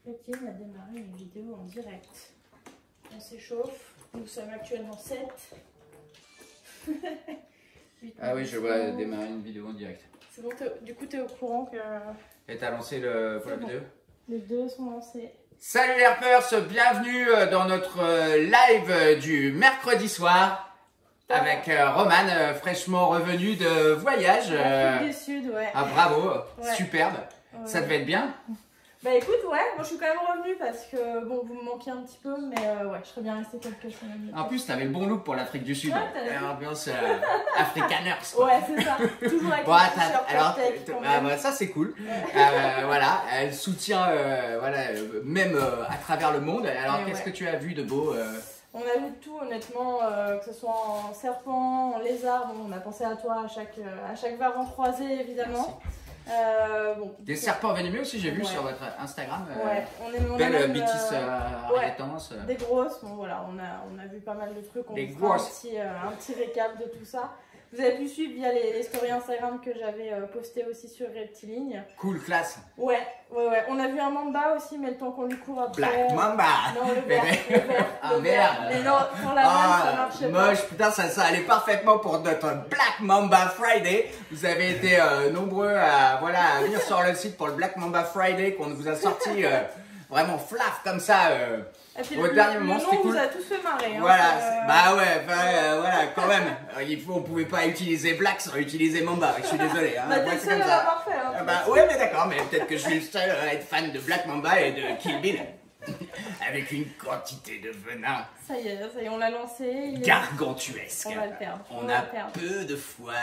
Étienne a démarré une vidéo en direct. On s'échauffe. Nous sommes actuellement 7. Ah oui, je vois démarrer une vidéo en direct. C'est bon, du coup, tu es au courant que... Et t'as lancé le pour la bon. vidéo? Les deux sont lancés. Salut les Herpers, bienvenue dans notre live du mercredi soir avec Roman, fraîchement revenu de voyage. L'Afrique du Sud, ouais. Ah bravo, Ouais. Superbe. Ouais. Ça devait être bien? Bah écoute, ouais, moi je suis quand même revenue parce que bon, vous me manquiez un petit peu, mais ouais, je serais bien restée quelques semaines. En plus, t'avais le bon look pour l'Afrique du Sud. Ouais, Ambiance africaners. Quoi. Ouais, c'est ça. Toujours avec Bon, le t-shirt alors, Protect, quand même. bah, ça c'est cool. Voilà, elle soutient voilà, même à travers le monde. Alors, Et qu'est-ce ouais. que tu as vu de beau On a vu tout, honnêtement, que ce soit en serpent, en lézard. Bon, on a pensé à toi à chaque varan croisé, évidemment. Bon, Des serpents venimeux aussi, j'ai vu Ouais. sur votre Instagram. Ouais, on a Belle même, bêtise ouais. arrêtance. des grosses. Bon, voilà, on a vu pas mal de trucs. On Des vous fera grosses. un petit récap de tout ça. Vous avez pu suivre via les stories Instagram que j'avais postées aussi sur Reptiligne. Cool, classe. Ouais. On a vu un mamba aussi, mais le temps qu'on lui court après. Black Mamba. Non, le vert. Ah, le vert. merde. Mais non, pour la vanne, ça marchait pas. Moche, putain, ça allait parfaitement pour notre Black Mamba Friday. Vous avez été nombreux à venir sur le site pour le Black Mamba Friday qu'on vous a sorti vraiment flaf comme ça. Et puis Au dernier moment, c'était le nom cool. vous a tous fait marrer. Hein, Voilà, bah ouais, voilà, quand même. On pouvait pas utiliser Black sans utiliser Mamba. Je suis désolé. Hein. Bah, Moi, t'es c'est seul comme à ça. l'avoir fait. Hein, Ah bah ouais, mais d'accord, mais peut-être que je suis le seul à être fan de Black Mamba et de Kill Bill. Avec une quantité de venin ça y est, on l'a lancé. gargantuesque. On va le perdre. On va a le perdre. peu de fois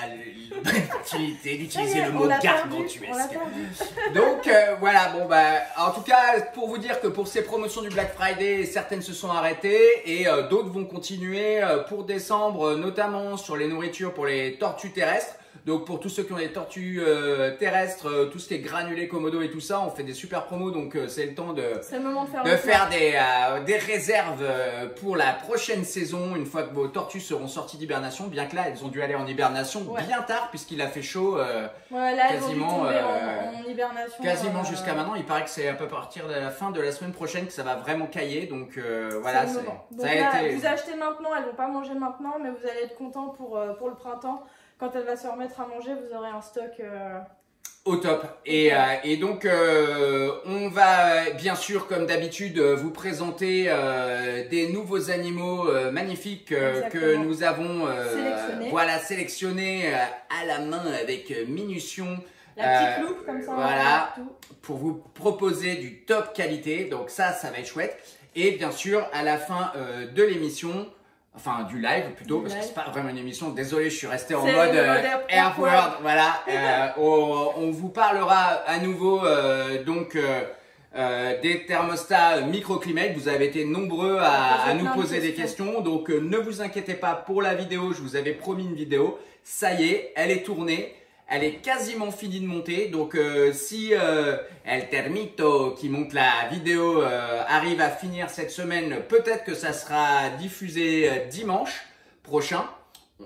l'opportunité d'utiliser le on mot l'a perdu, gargantuesque. on l'a perdu. Donc voilà, bon bah en tout cas pour vous dire que pour ces promotions du Black Friday, certaines se sont arrêtées et d'autres vont continuer pour décembre, notamment sur les nourritures pour les tortues terrestres. Donc pour tous ceux qui ont des tortues terrestres, tout ce qui est granulé, Komodo et tout ça, on fait des super promos, donc c'est le temps C'est le moment de faire, des réserves pour la prochaine saison, une fois que vos tortues seront sorties d'hibernation, bien que là elles ont dû aller en hibernation bien tard puisqu'il a fait chaud ouais, là, quasiment, en hibernation. quasiment jusqu'à maintenant. Il paraît que c'est à peu partir de la fin de la semaine prochaine que ça va vraiment cailler, donc voilà, le moment. Donc ça a là, été... vous achetez maintenant, elles vont pas manger maintenant, mais vous allez être content pour le printemps. Quand elle va se remettre à manger, vous aurez un stock au top. Et donc, on va bien sûr, comme d'habitude, vous présenter des nouveaux animaux magnifiques que nous avons sélectionnés à la main avec minution. La petite loupe, comme ça. Voilà, pour vous proposer du top qualité. Donc ça va être chouette. Et bien sûr, à la fin de l'émission... Enfin, du live plutôt, parce que c'est pas vraiment une émission. Désolé, je suis resté en mode Air World. Voilà, on vous parlera à nouveau des thermostats microclimate. Vous avez été nombreux à nous poser des questions. Donc, ne vous inquiétez pas pour la vidéo. Je vous avais promis une vidéo. Ça y est, elle est tournée. Elle est quasiment finie de monter, donc si El Termito qui monte la vidéo arrive à finir cette semaine, peut-être que ça sera diffusé dimanche prochain.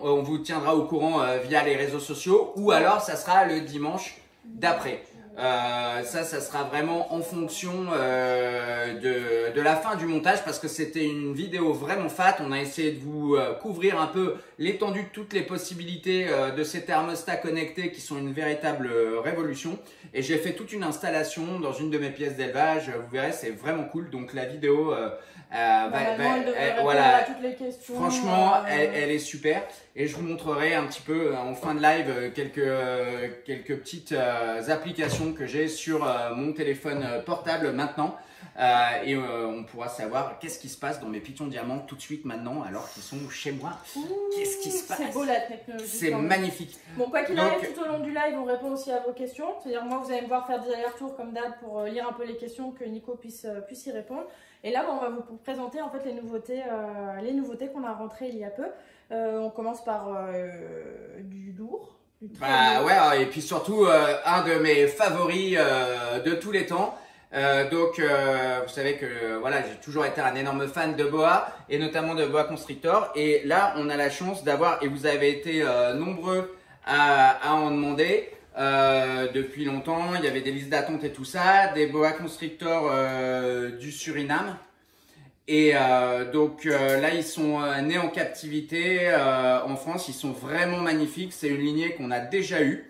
On vous tiendra au courant via les réseaux sociaux ou alors ça sera le dimanche d'après. Ça sera vraiment en fonction de la fin du montage parce que c'était une vidéo vraiment fat. On a essayé de vous couvrir un peu l'étendue de toutes les possibilités de ces thermostats connectés qui sont une véritable révolution. Et j'ai fait toute une installation dans une de mes pièces d'élevage. Vous verrez, c'est vraiment cool. Donc la vidéo voilà, à toutes les questions. Franchement, elle est super. Et je vous montrerai un petit peu en fin de live quelques petites applications que j'ai sur mon téléphone portable maintenant. Et on pourra savoir qu'est-ce qui se passe dans mes pitons diamants tout de suite maintenant alors qu'ils sont chez moi. Qu'est-ce qui se passe? C'est beau la technologie. C'est magnifique. Bon, quoi qu'il arrive, tout au long du live, on répond aussi à vos questions. C'est-à-dire, moi, vous allez me voir faire des allers-retours comme d'hab pour lire un peu les questions, que Nico puisse y répondre. Et là, on va vous présenter en fait les nouveautés qu'on a rentrées il y a peu. On commence par du lourd. Bah ouais, et puis surtout un de mes favoris de tous les temps. Vous savez que voilà, j'ai toujours été un énorme fan de boa et notamment de boa constrictor. Et là, on a la chance d'avoir, et vous avez été nombreux à en demander, depuis longtemps. Il y avait des listes d'attente et tout ça, des boa constrictors du Suriname. Et donc là, ils sont nés en captivité en France. Ils sont vraiment magnifiques. C'est une lignée qu'on a déjà eue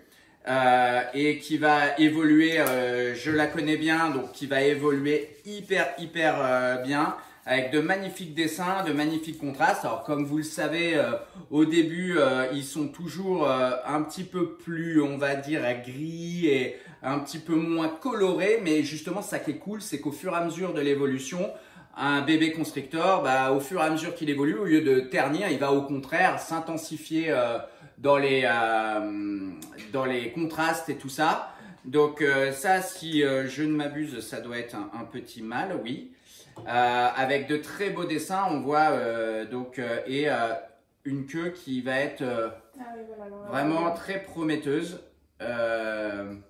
et qui va évoluer. Je la connais bien, donc qui va évoluer hyper bien, avec de magnifiques dessins, de magnifiques contrastes. Alors comme vous le savez, au début, ils sont toujours un petit peu plus, on va dire, gris et un petit peu moins colorés. Mais justement, ça qui est cool, c'est qu'au fur et à mesure de l'évolution, un bébé constrictor, bah, au fur et à mesure qu'il évolue, au lieu de ternir, il va au contraire s'intensifier dans les contrastes et tout ça. Donc ça, si je ne m'abuse, ça doit être un petit mâle, oui. Avec de très beaux dessins, on voit une queue qui va être vraiment très prometteuse.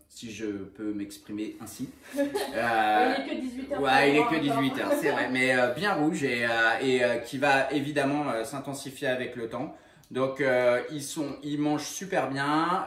Si je peux m'exprimer ainsi. Il est que 18h. Ouais, il est que 18h, c'est vrai, mais bien rouge et qui va évidemment s'intensifier avec le temps. Donc ils mangent super bien.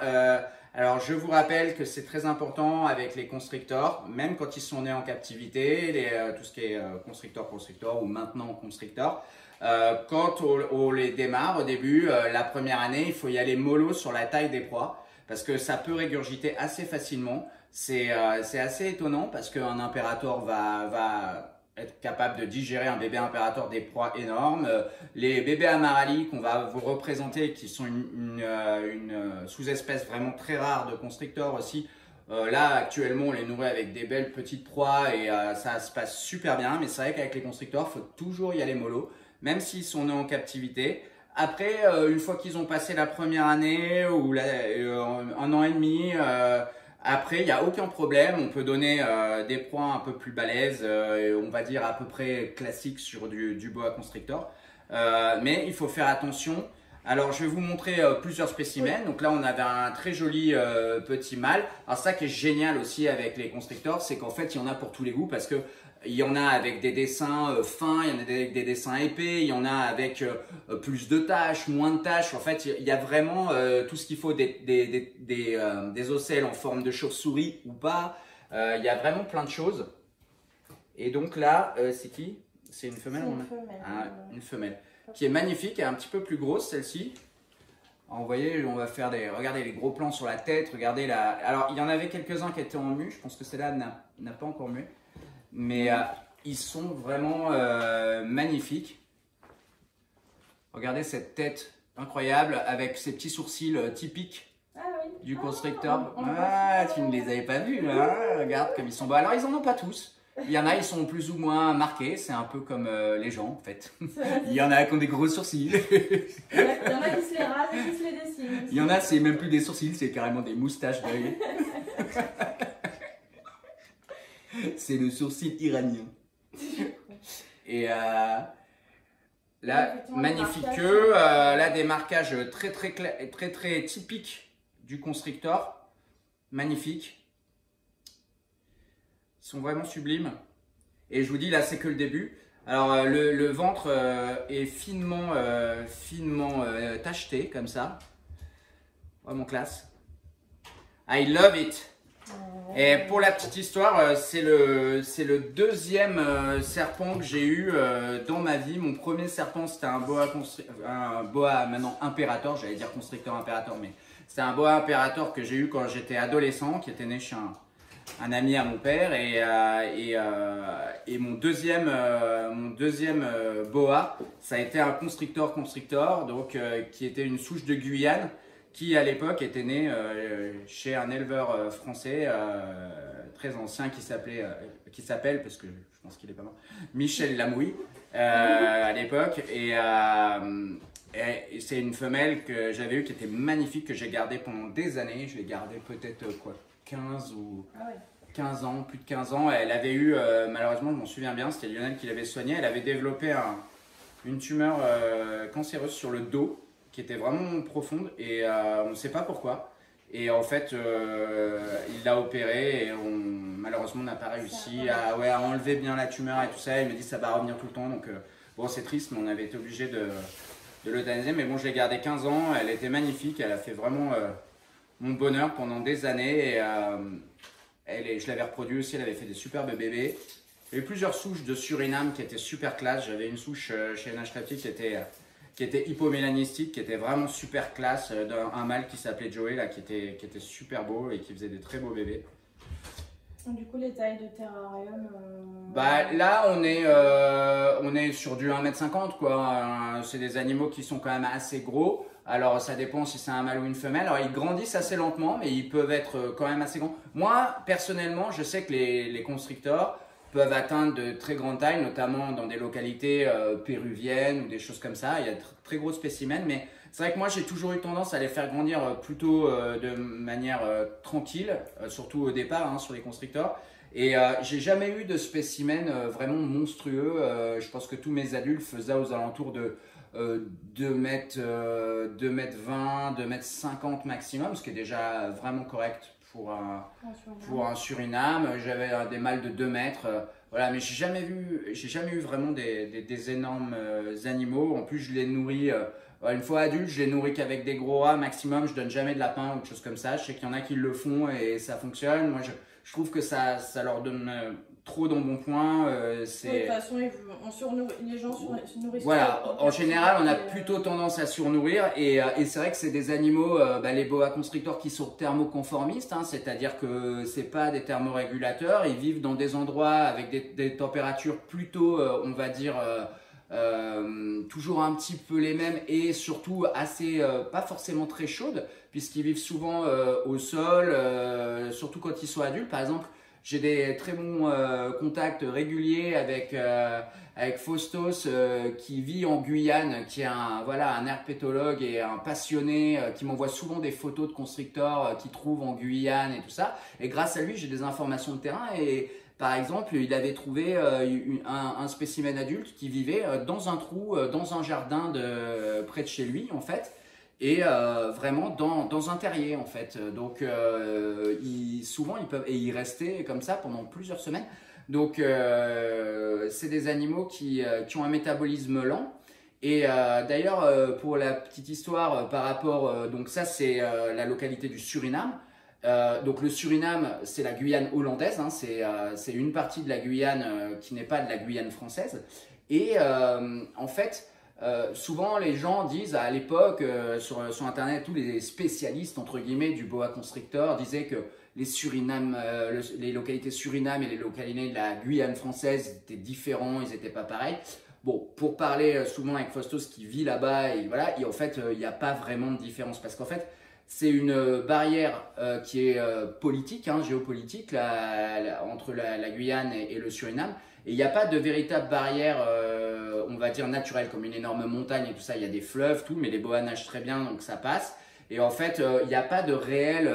Alors je vous rappelle que c'est très important avec les constrictors, même quand ils sont nés en captivité, tout ce qui est constrictor ou maintenant constrictor. Quand on les démarre au début, la première année, il faut y aller mollo sur la taille des proies. Parce que ça peut régurgiter assez facilement. C'est assez étonnant parce qu'un impérator va être capable de digérer, un bébé impérator, des proies énormes. Les bébés amarali qu'on va vous représenter, qui sont une sous-espèce vraiment très rare de constrictor aussi. Là, actuellement, on les nourrit avec des belles petites proies et ça se passe super bien. Mais c'est vrai qu'avec les constrictors, il faut toujours y aller mollo, même s'ils sont nés en captivité. Après, une fois qu'ils ont passé la première année ou un an et demi, après, il n'y a aucun problème. On peut donner des points un peu plus balèzes, on va dire à peu près classiques sur du boa constrictor. Mais il faut faire attention. Alors, je vais vous montrer plusieurs spécimens. Donc là, on avait un très joli petit mâle. Alors ça qui est génial aussi avec les constrictors, c'est qu'en fait, il y en a pour tous les goûts parce que il y en a avec des dessins fins, il y en a avec des dessins épais, il y en a avec plus de taches, moins de taches. En fait, il y a vraiment tout ce qu'il faut, des ocelles en forme de chauve-souris ou pas. Il y a vraiment plein de choses. Et donc là, c'est qui? C'est une femelle? Une femelle. Qui est magnifique, elle est un petit peu plus grosse celle-ci. Vous voyez, on va faire regardez les gros plans sur la tête, regardez la... Alors, il y en avait quelques-uns qui étaient en mue, je pense que celle-là n'a pas encore mué. Mais ils sont vraiment magnifiques. Regardez cette tête incroyable avec ces petits sourcils typiques du constrictor. Tu ne les avais pas vus, hein? Regarde comme ils sont beaux. Alors ils n'en ont pas tous. Il y en a, ils sont plus ou moins marqués. C'est un peu comme les gens en fait. Il y en a qui ont des gros sourcils. Il y en a qui se les rasent et qui se les dessinent. Il y en a, c'est même plus des sourcils, c'est carrément des moustaches d'œil. C'est le sourcil iranien. Et là, magnifique queue. Là, des marquages très typiques du constrictor. Magnifique. Ils sont vraiment sublimes. Et je vous dis, là, c'est que le début. Alors, le ventre est finement tacheté, comme ça. Vraiment classe. I love it. Et pour la petite histoire, c'est le deuxième serpent que j'ai eu dans ma vie. Mon premier serpent, c'était un boa maintenant impérator, j'allais dire constrictor impérator, mais c'était un boa impérator que j'ai eu quand j'étais adolescent, qui était né chez un ami à mon père. Et mon deuxième boa, ça a été un constrictor, donc qui était une souche de Guyane, qui à l'époque était né chez un éleveur français très ancien qui s'appelle, parce que je pense qu'il est pas mort, Michel Lamouille à l'époque. Et c'est une femelle que j'avais eue qui était magnifique, que j'ai gardée pendant des années. Je l'ai gardée peut-être 15 ans, plus de 15 ans. Elle avait eu, malheureusement je m'en souviens bien, c'était Lionel qui l'avait soignée. Elle avait développé une tumeur cancéreuse sur le dos, qui était vraiment profonde et on ne sait pas pourquoi. Et en fait, il l'a opéré et malheureusement on n'a pas réussi à enlever bien la tumeur et tout ça. Il me dit ça va revenir tout le temps. Donc bon, c'est triste, mais on avait été obligé de l'euthanasier. Mais bon, je l'ai gardée 15 ans, elle était magnifique, elle a fait vraiment mon bonheur pendant des années. Et, je l'avais reproduit aussi, elle avait fait des superbes bébés. Il y a eu plusieurs souches de Suriname qui étaient super classe. J'avais une souche chez NH Crafty qui était hypomélanistique, qui était vraiment super classe, un mâle qui s'appelait Joey, là, qui était super beau et qui faisait des très beaux bébés. Du coup, les tailles de terrarium Bah, là, on est sur du 1,50 m, quoi. C'est des animaux qui sont quand même assez gros. Alors, ça dépend si c'est un mâle ou une femelle. Alors, ils grandissent assez lentement, mais ils peuvent être quand même assez grands. Moi, personnellement, je sais que les constrictors peuvent atteindre de très grandes tailles, notamment dans des localités péruviennes ou des choses comme ça. Il y a de très gros spécimens, mais c'est vrai que moi j'ai toujours eu tendance à les faire grandir plutôt de manière tranquille, surtout au départ hein, sur les constrictors. Et j'ai jamais eu de spécimens vraiment monstrueux. Je pense que tous mes adultes faisaient aux alentours de 2 m 20, 2 m 50 maximum, ce qui est déjà vraiment correct pour un Suriname. J'avais des mâles de 2 mètres, voilà, mais j'ai jamais eu vraiment des énormes animaux. En plus, je les nourris, une fois adulte, je les nourris qu'avec des gros rats maximum. Je donne jamais de lapin ou de choses comme ça. Je sais qu'il y en a qui le font et ça fonctionne. Moi, je trouve que ça leur donne trop d'embonpoint. De toute façon, les gens se nourrissent. Voilà, en général, on a plutôt tendance à surnourrir et c'est vrai que c'est des animaux, les boa constrictors qui sont thermoconformistes, hein, c'est-à-dire que c'est pas des thermorégulateurs, ils vivent dans des endroits avec des températures plutôt, on va dire, toujours un petit peu les mêmes et surtout assez, pas forcément très chaudes, puisqu'ils vivent souvent au sol, surtout quand ils sont adultes, par exemple. J'ai des très bons contacts réguliers avec Faustos qui vit en Guyane, qui est un herpétologue et un passionné qui m'envoie souvent des photos de constrictors qu'il trouve en Guyane et tout ça. Et grâce à lui, j'ai des informations de terrain et par exemple, il avait trouvé un spécimen adulte qui vivait dans un trou, dans un jardin près de chez lui en fait. Et vraiment dans un terrier en fait. Donc souvent ils peuvent et y rester comme ça pendant plusieurs semaines. Donc c'est des animaux qui ont un métabolisme lent. Et d'ailleurs pour la petite histoire par rapport donc ça c'est la localité du Suriname. Donc le Suriname c'est la Guyane hollandaise, hein, c'est une partie de la Guyane qui n'est pas de la Guyane française. Et en fait souvent les gens disent à l'époque sur internet, tous les spécialistes entre guillemets du boa constrictor disaient que les localités Suriname et les localités de la Guyane française étaient différents, ils n'étaient pas pareils. Bon, pour parler souvent avec Faustos qui vit là-bas, et voilà, en fait il n'y a pas vraiment de différence parce qu'en fait c'est une barrière qui est politique, hein, géopolitique entre la Guyane et le Suriname. Et il n'y a pas de véritable barrière, on va dire naturelle, comme une énorme montagne et tout ça. Il y a des fleuves, tout, mais les boas nagent très bien, donc ça passe. Et en fait, il n'y a pas de réel,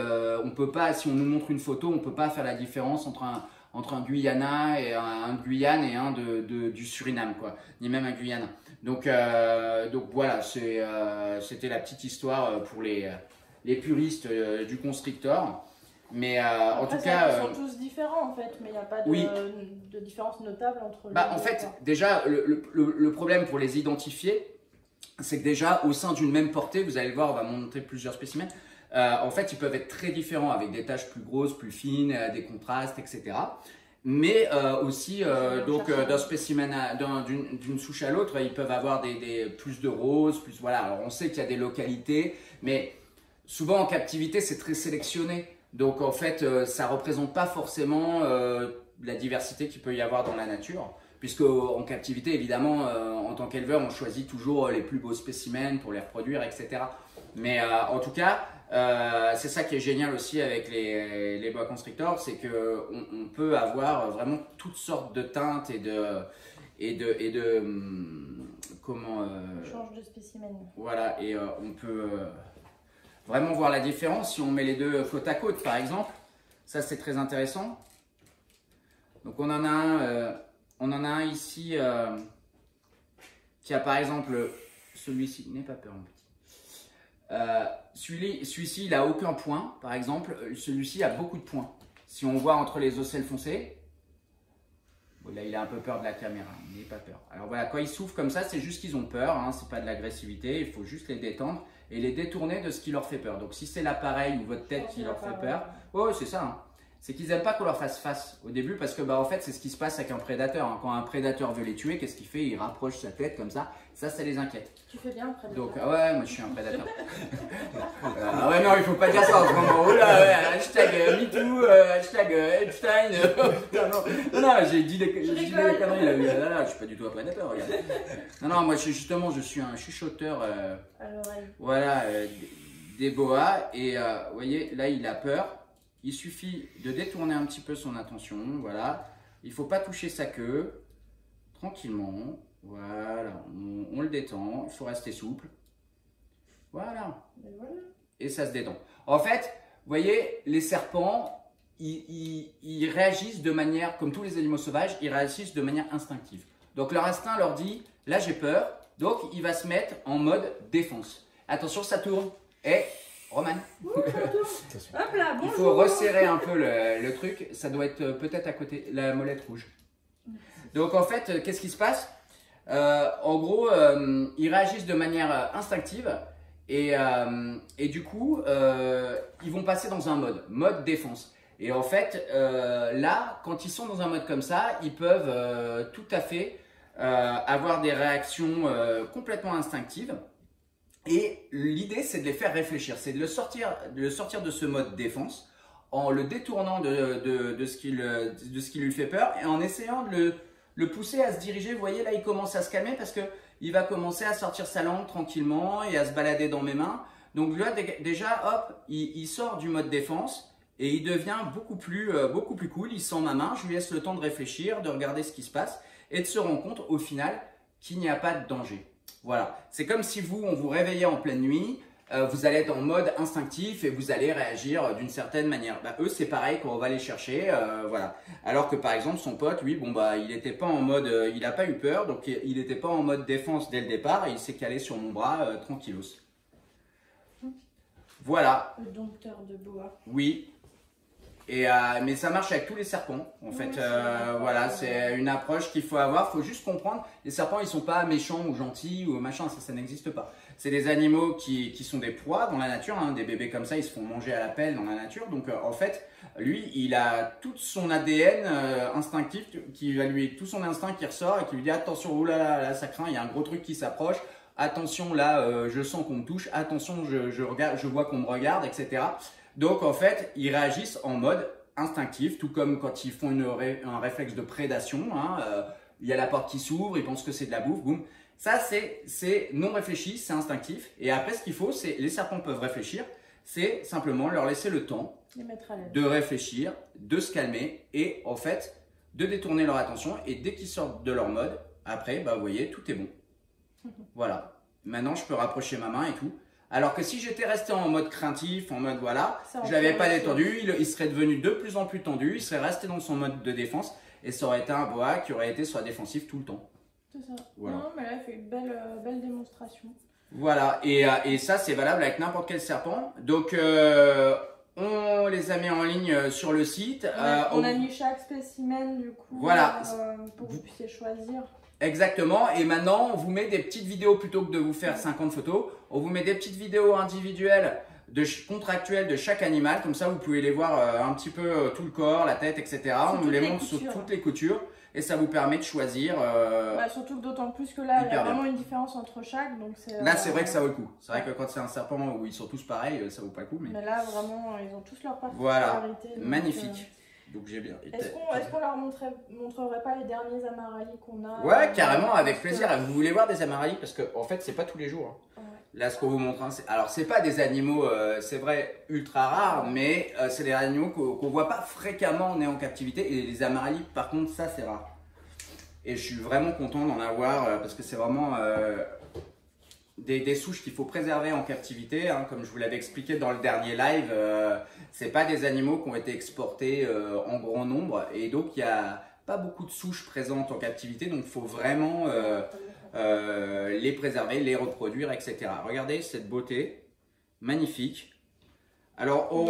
on peut pas, si on nous montre une photo, on ne peut pas faire la différence entre un Guyana et un Guyane et un du Suriname, quoi, ni même un Guyana. Donc voilà, c'était la petite histoire pour les puristes du constrictor. Mais en tout cas, ils sont tous différents en fait, mais il n'y a pas de différence notable entre les en fait, déjà, le problème pour les identifier, c'est que déjà, au sein d'une même portée, vous allez le voir, on va montrer plusieurs spécimens, en fait, ils peuvent être très différents, avec des taches plus grosses, plus fines, des contrastes, etc. Mais aussi, d'un spécimen, d'une souche à l'autre, ils peuvent avoir plus de roses, plus, voilà. Alors, on sait qu'il y a des localités, mais souvent en captivité, c'est très sélectionné. Donc en fait, ça ne représente pas forcément la diversité qu'il peut y avoir dans la nature. Puisque en captivité, évidemment, en tant qu'éleveur, on choisit toujours les plus beaux spécimens pour les reproduire, etc. Mais en tout cas, c'est ça qui est génial aussi avec les boa constrictors, c'est qu'on peut avoir vraiment toutes sortes de teintes et de comment change de spécimen. Voilà, et on peut vraiment voir la différence si on met les deux côte à côte, par exemple. Ça, c'est très intéressant. Donc, on en a un ici qui a, par exemple, celui-ci. N'aie pas peur, mon petit. Celui-ci, il n'a aucun point, par exemple. Celui-ci a beaucoup de points. Si on voit entre les ocelles foncées, bon, là, il a un peu peur de la caméra. N'aie pas peur. Alors, voilà, quand ils souffrent comme ça, c'est juste qu'ils ont peur. Hein, c'est pas de l'agressivité. Il faut juste les détendre. et les détourner de ce qui leur fait peur. Donc si c'est l'appareil ou votre tête qui leur fait peur, oh, c'est ça. Hein. C'est qu'ils n'aiment pas qu'on leur fasse face au début parce que en fait c'est ce qui se passe avec un prédateur. Hein. Quand un prédateur veut les tuer, qu'est-ce qu'il fait? Il rapproche sa tête comme ça les inquiète. Tu fais bien le prédateur. Donc ouais, moi je suis un prédateur. Ah ouais, non, il faut pas dire ça en ce moment. Oh là, ouais, hashtag MeToo, hashtag Epstein. Non, j'ai dit des conneries là. Je suis pas du tout un prédateur, regarde. Non, moi justement je suis un chuchoteur. Voilà, des boas. Et vous voyez, là il a peur. Il suffit de détourner un petit peu son attention, voilà. Il ne faut pas toucher sa queue, tranquillement, voilà. On le détend, il faut rester souple, voilà. Et ça se détend. En fait, vous voyez, les serpents, ils réagissent de manière, comme tous les animaux sauvages, ils réagissent de manière instinctive. Donc leur instinct leur dit, là j'ai peur, donc il va se mettre en mode défense. Attention, ça tourne, et... Roman, il faut resserrer un peu le truc, ça doit être peut-être à côté, la molette rouge. Donc en fait, qu'est-ce qui se passe? En gros, ils réagissent de manière instinctive et du coup, ils vont passer dans un mode défense. Et en fait, là, quand ils sont dans un mode comme ça, ils peuvent tout à fait avoir des réactions complètement instinctives. Et l'idée, c'est de les faire réfléchir, c'est de le sortir de ce mode défense en le détournant de ce qui lui fait peur et en essayant de le pousser à se diriger. Vous voyez, là, il commence à se calmer parce qu'il va commencer à sortir sa langue tranquillement et à se balader dans mes mains. Donc là, déjà, hop, il sort du mode défense et il devient beaucoup plus cool. Il sent ma main, je lui laisse le temps de réfléchir, de regarder ce qui se passe et de se rendre compte au final qu'il n'y a pas de danger. Voilà, c'est comme si on vous réveillait en pleine nuit, vous allez être en mode instinctif et vous allez réagir d'une certaine manière. Eux, c'est pareil quand on va les chercher, voilà. Alors que par exemple, son pote, lui, il n'était pas en mode, il n'a pas eu peur, donc il n'était pas en mode défense dès le départ et il s'est calé sur mon bras tranquillos. Voilà. Le dompteur de boa. Oui. Mais ça marche avec tous les serpents, en fait. Voilà, c'est une approche qu'il faut avoir. Il faut juste comprendre, les serpents, ils ne sont pas méchants ou gentils ou machin, ça n'existe pas. C'est des animaux qui sont des proies dans la nature. Hein. Des bébés comme ça, ils se font manger à la pelle dans la nature. Donc, en fait, lui, il a tout son ADN instinctif, tout son instinct qui ressort et qui lui dit attention, oh là, ça craint, il y a un gros truc qui s'approche. Attention, là, je sens qu'on me touche. Attention, je vois qu'on me regarde, etc. Donc en fait, ils réagissent en mode instinctif, tout comme quand ils font un réflexe de prédation. Hein, il y a la porte qui s'ouvre, ils pensent que c'est de la bouffe, boum. Ça, c'est non réfléchi, c'est instinctif. Et après, ce qu'il faut, c'est les serpents peuvent réfléchir, c'est simplement leur laisser le temps de réfléchir, de se calmer et en fait, de détourner leur attention. Et dès qu'ils sortent de leur mode, après, vous voyez, tout est bon. Voilà. Maintenant, je peux rapprocher ma main et tout. Alors que si j'étais resté en mode craintif, en mode voilà, je ne l'avais pas détendu, il serait devenu de plus en plus tendu, il serait resté dans son mode de défense et ça aurait été un boa qui aurait été sur la défensive tout le temps. C'est ça. Voilà. Non, mais là, il fait une belle démonstration. Voilà, et ça, c'est valable avec n'importe quel serpent. Donc, on les a mis en ligne sur le site. On a mis chaque spécimen, du coup, voilà. pour que vous puissiez choisir. Exactement, et maintenant on vous met des petites vidéos plutôt que de vous faire 50 photos, on vous met des petites vidéos individuelles, contractuelles de chaque animal, comme ça vous pouvez les voir un petit peu tout le corps, la tête, etc. On vous les montre sur toutes les coutures et ça vous permet de choisir. Surtout d'autant plus que là il y a vraiment une différence entre chaque. Donc là c'est vrai que ça vaut le coup, c'est vrai que quand c'est un serpent où ils sont tous pareils, ça vaut pas le coup. Mais là vraiment ils ont tous leur particularité. Voilà, magnifique. Donc j'ai bien. Est-ce qu'on leur montrerait pas les derniers Amarali qu'on a? Ouais, carrément, avec plaisir. Vous voulez voir des Amarali? Parce que en fait, c'est pas tous les jours. Hein. Ouais. Là, ce qu'on vous montre, hein, alors c'est pas des animaux, c'est vrai, ultra rares, mais c'est des animaux qu'on voit pas fréquemment en captivité. Et les Amarali, par contre, ça c'est rare. Et je suis vraiment content d'en avoir parce que c'est vraiment des souches qu'il faut préserver en captivité, hein, comme je vous l'avais expliqué dans le dernier live. C'est pas des animaux qui ont été exportés en grand nombre et donc il n'y a pas beaucoup de souches présentes en captivité, donc il faut vraiment les préserver, les reproduire, etc. Regardez cette beauté, magnifique. Alors on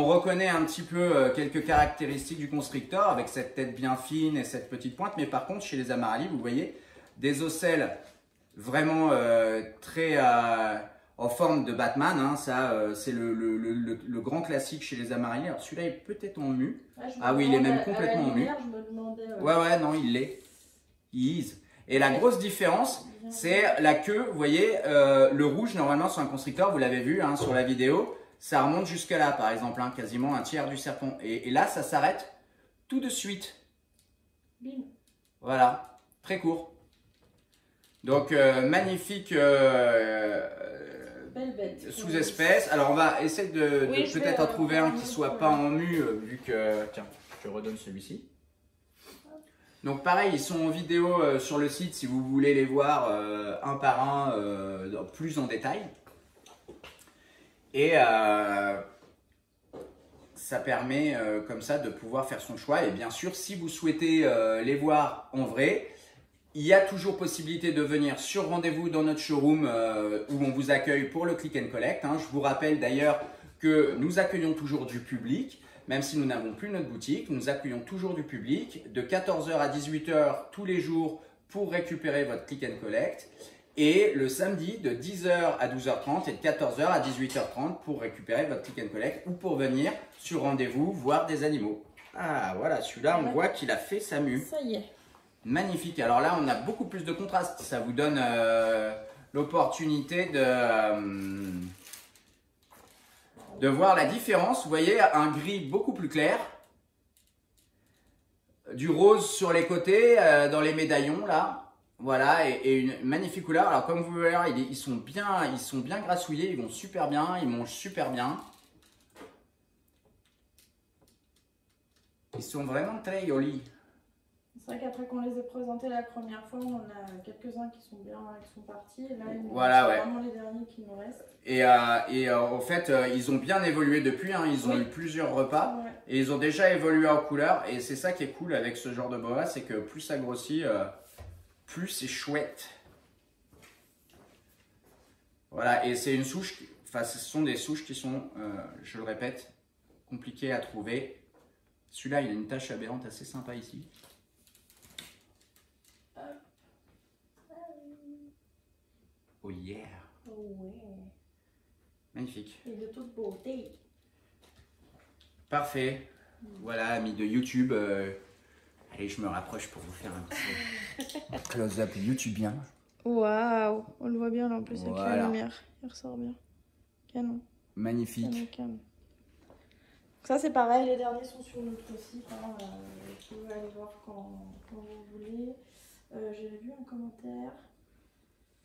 reconnaît un petit peu quelques caractéristiques du constrictor avec cette tête bien fine et cette petite pointe, mais par contre chez les Amarali, vous voyez des ocelles vraiment très en forme de Batman. Hein, ça, c'est le grand classique chez les Amaryllis. Alors celui-là est peut-être en mu. Ah oui, il est même complètement en mu. Ouais, non, il l'est. Et la grosse différence, c'est la queue. Vous voyez, le rouge, normalement, sur un constrictor, vous l'avez vu hein, sur la vidéo, ça remonte jusque là, par exemple, hein, quasiment un tiers du serpent. Et là, ça s'arrête tout de suite. Bim. Voilà, très court. Donc, magnifique sous-espèce. Alors, on va essayer de peut-être en trouver un qui ne soit pas en mu, vu que... Tiens, je te redonne celui-ci. Donc pareil, ils sont en vidéo sur le site si vous voulez les voir un par un plus en détail. Et ça permet comme ça de pouvoir faire son choix. Et bien sûr, si vous souhaitez les voir en vrai, il y a toujours possibilité de venir sur rendez-vous dans notre showroom où on vous accueille pour le click and collect. Hein. Je vous rappelle d'ailleurs que nous accueillons toujours du public. Même si nous n'avons plus notre boutique, nous accueillons toujours du public de 14 h à 18 h tous les jours pour récupérer votre click and collect. Et le samedi de 10 h à 12 h 30 et de 14 h à 18 h 30 pour récupérer votre click and collect ou pour venir sur rendez-vous voir des animaux. Ah voilà, celui-là on voit qu'il a fait sa mue. Ça y est. Magnifique. Alors là on a beaucoup plus de contraste. Ça vous donne l'opportunité de voir la différence. Vous voyez, un gris beaucoup plus clair, du rose sur les côtés, dans les médaillons là, voilà, et une magnifique couleur. Alors comme vous voyez, ils sont bien grassouillés, ils vont super bien, ils mangent super bien. Ils sont vraiment très jolis. C'est vrai qu'après qu'on les ait présentés la première fois, on a quelques-uns qui sont bien, qui sont partis. Et là, voilà, c'est vraiment les derniers qui nous restent. Et en fait, ils ont bien évolué depuis. Hein, ils ont eu plusieurs repas et ils ont déjà évolué en couleur. Et c'est ça qui est cool avec ce genre de boa, c'est que plus ça grossit, plus c'est chouette. Voilà, et c'est une souche. Enfin, ce sont des souches qui sont, je le répète, compliquées à trouver. Celui-là, il a une tache aberrante assez sympa ici. Oh yeah! Oh ouais! Magnifique! Et de toute beauté! Parfait! Voilà, amis de YouTube. Allez, je me rapproche pour vous faire un petit close-up YouTubien. Waouh! On le voit bien là en plus avec la lumière. Il ressort bien. Canon. Magnifique! Canon. Ça c'est pareil, les derniers sont sur notre site. Hein, vous pouvez aller voir quand vous voulez. J'ai vu un commentaire.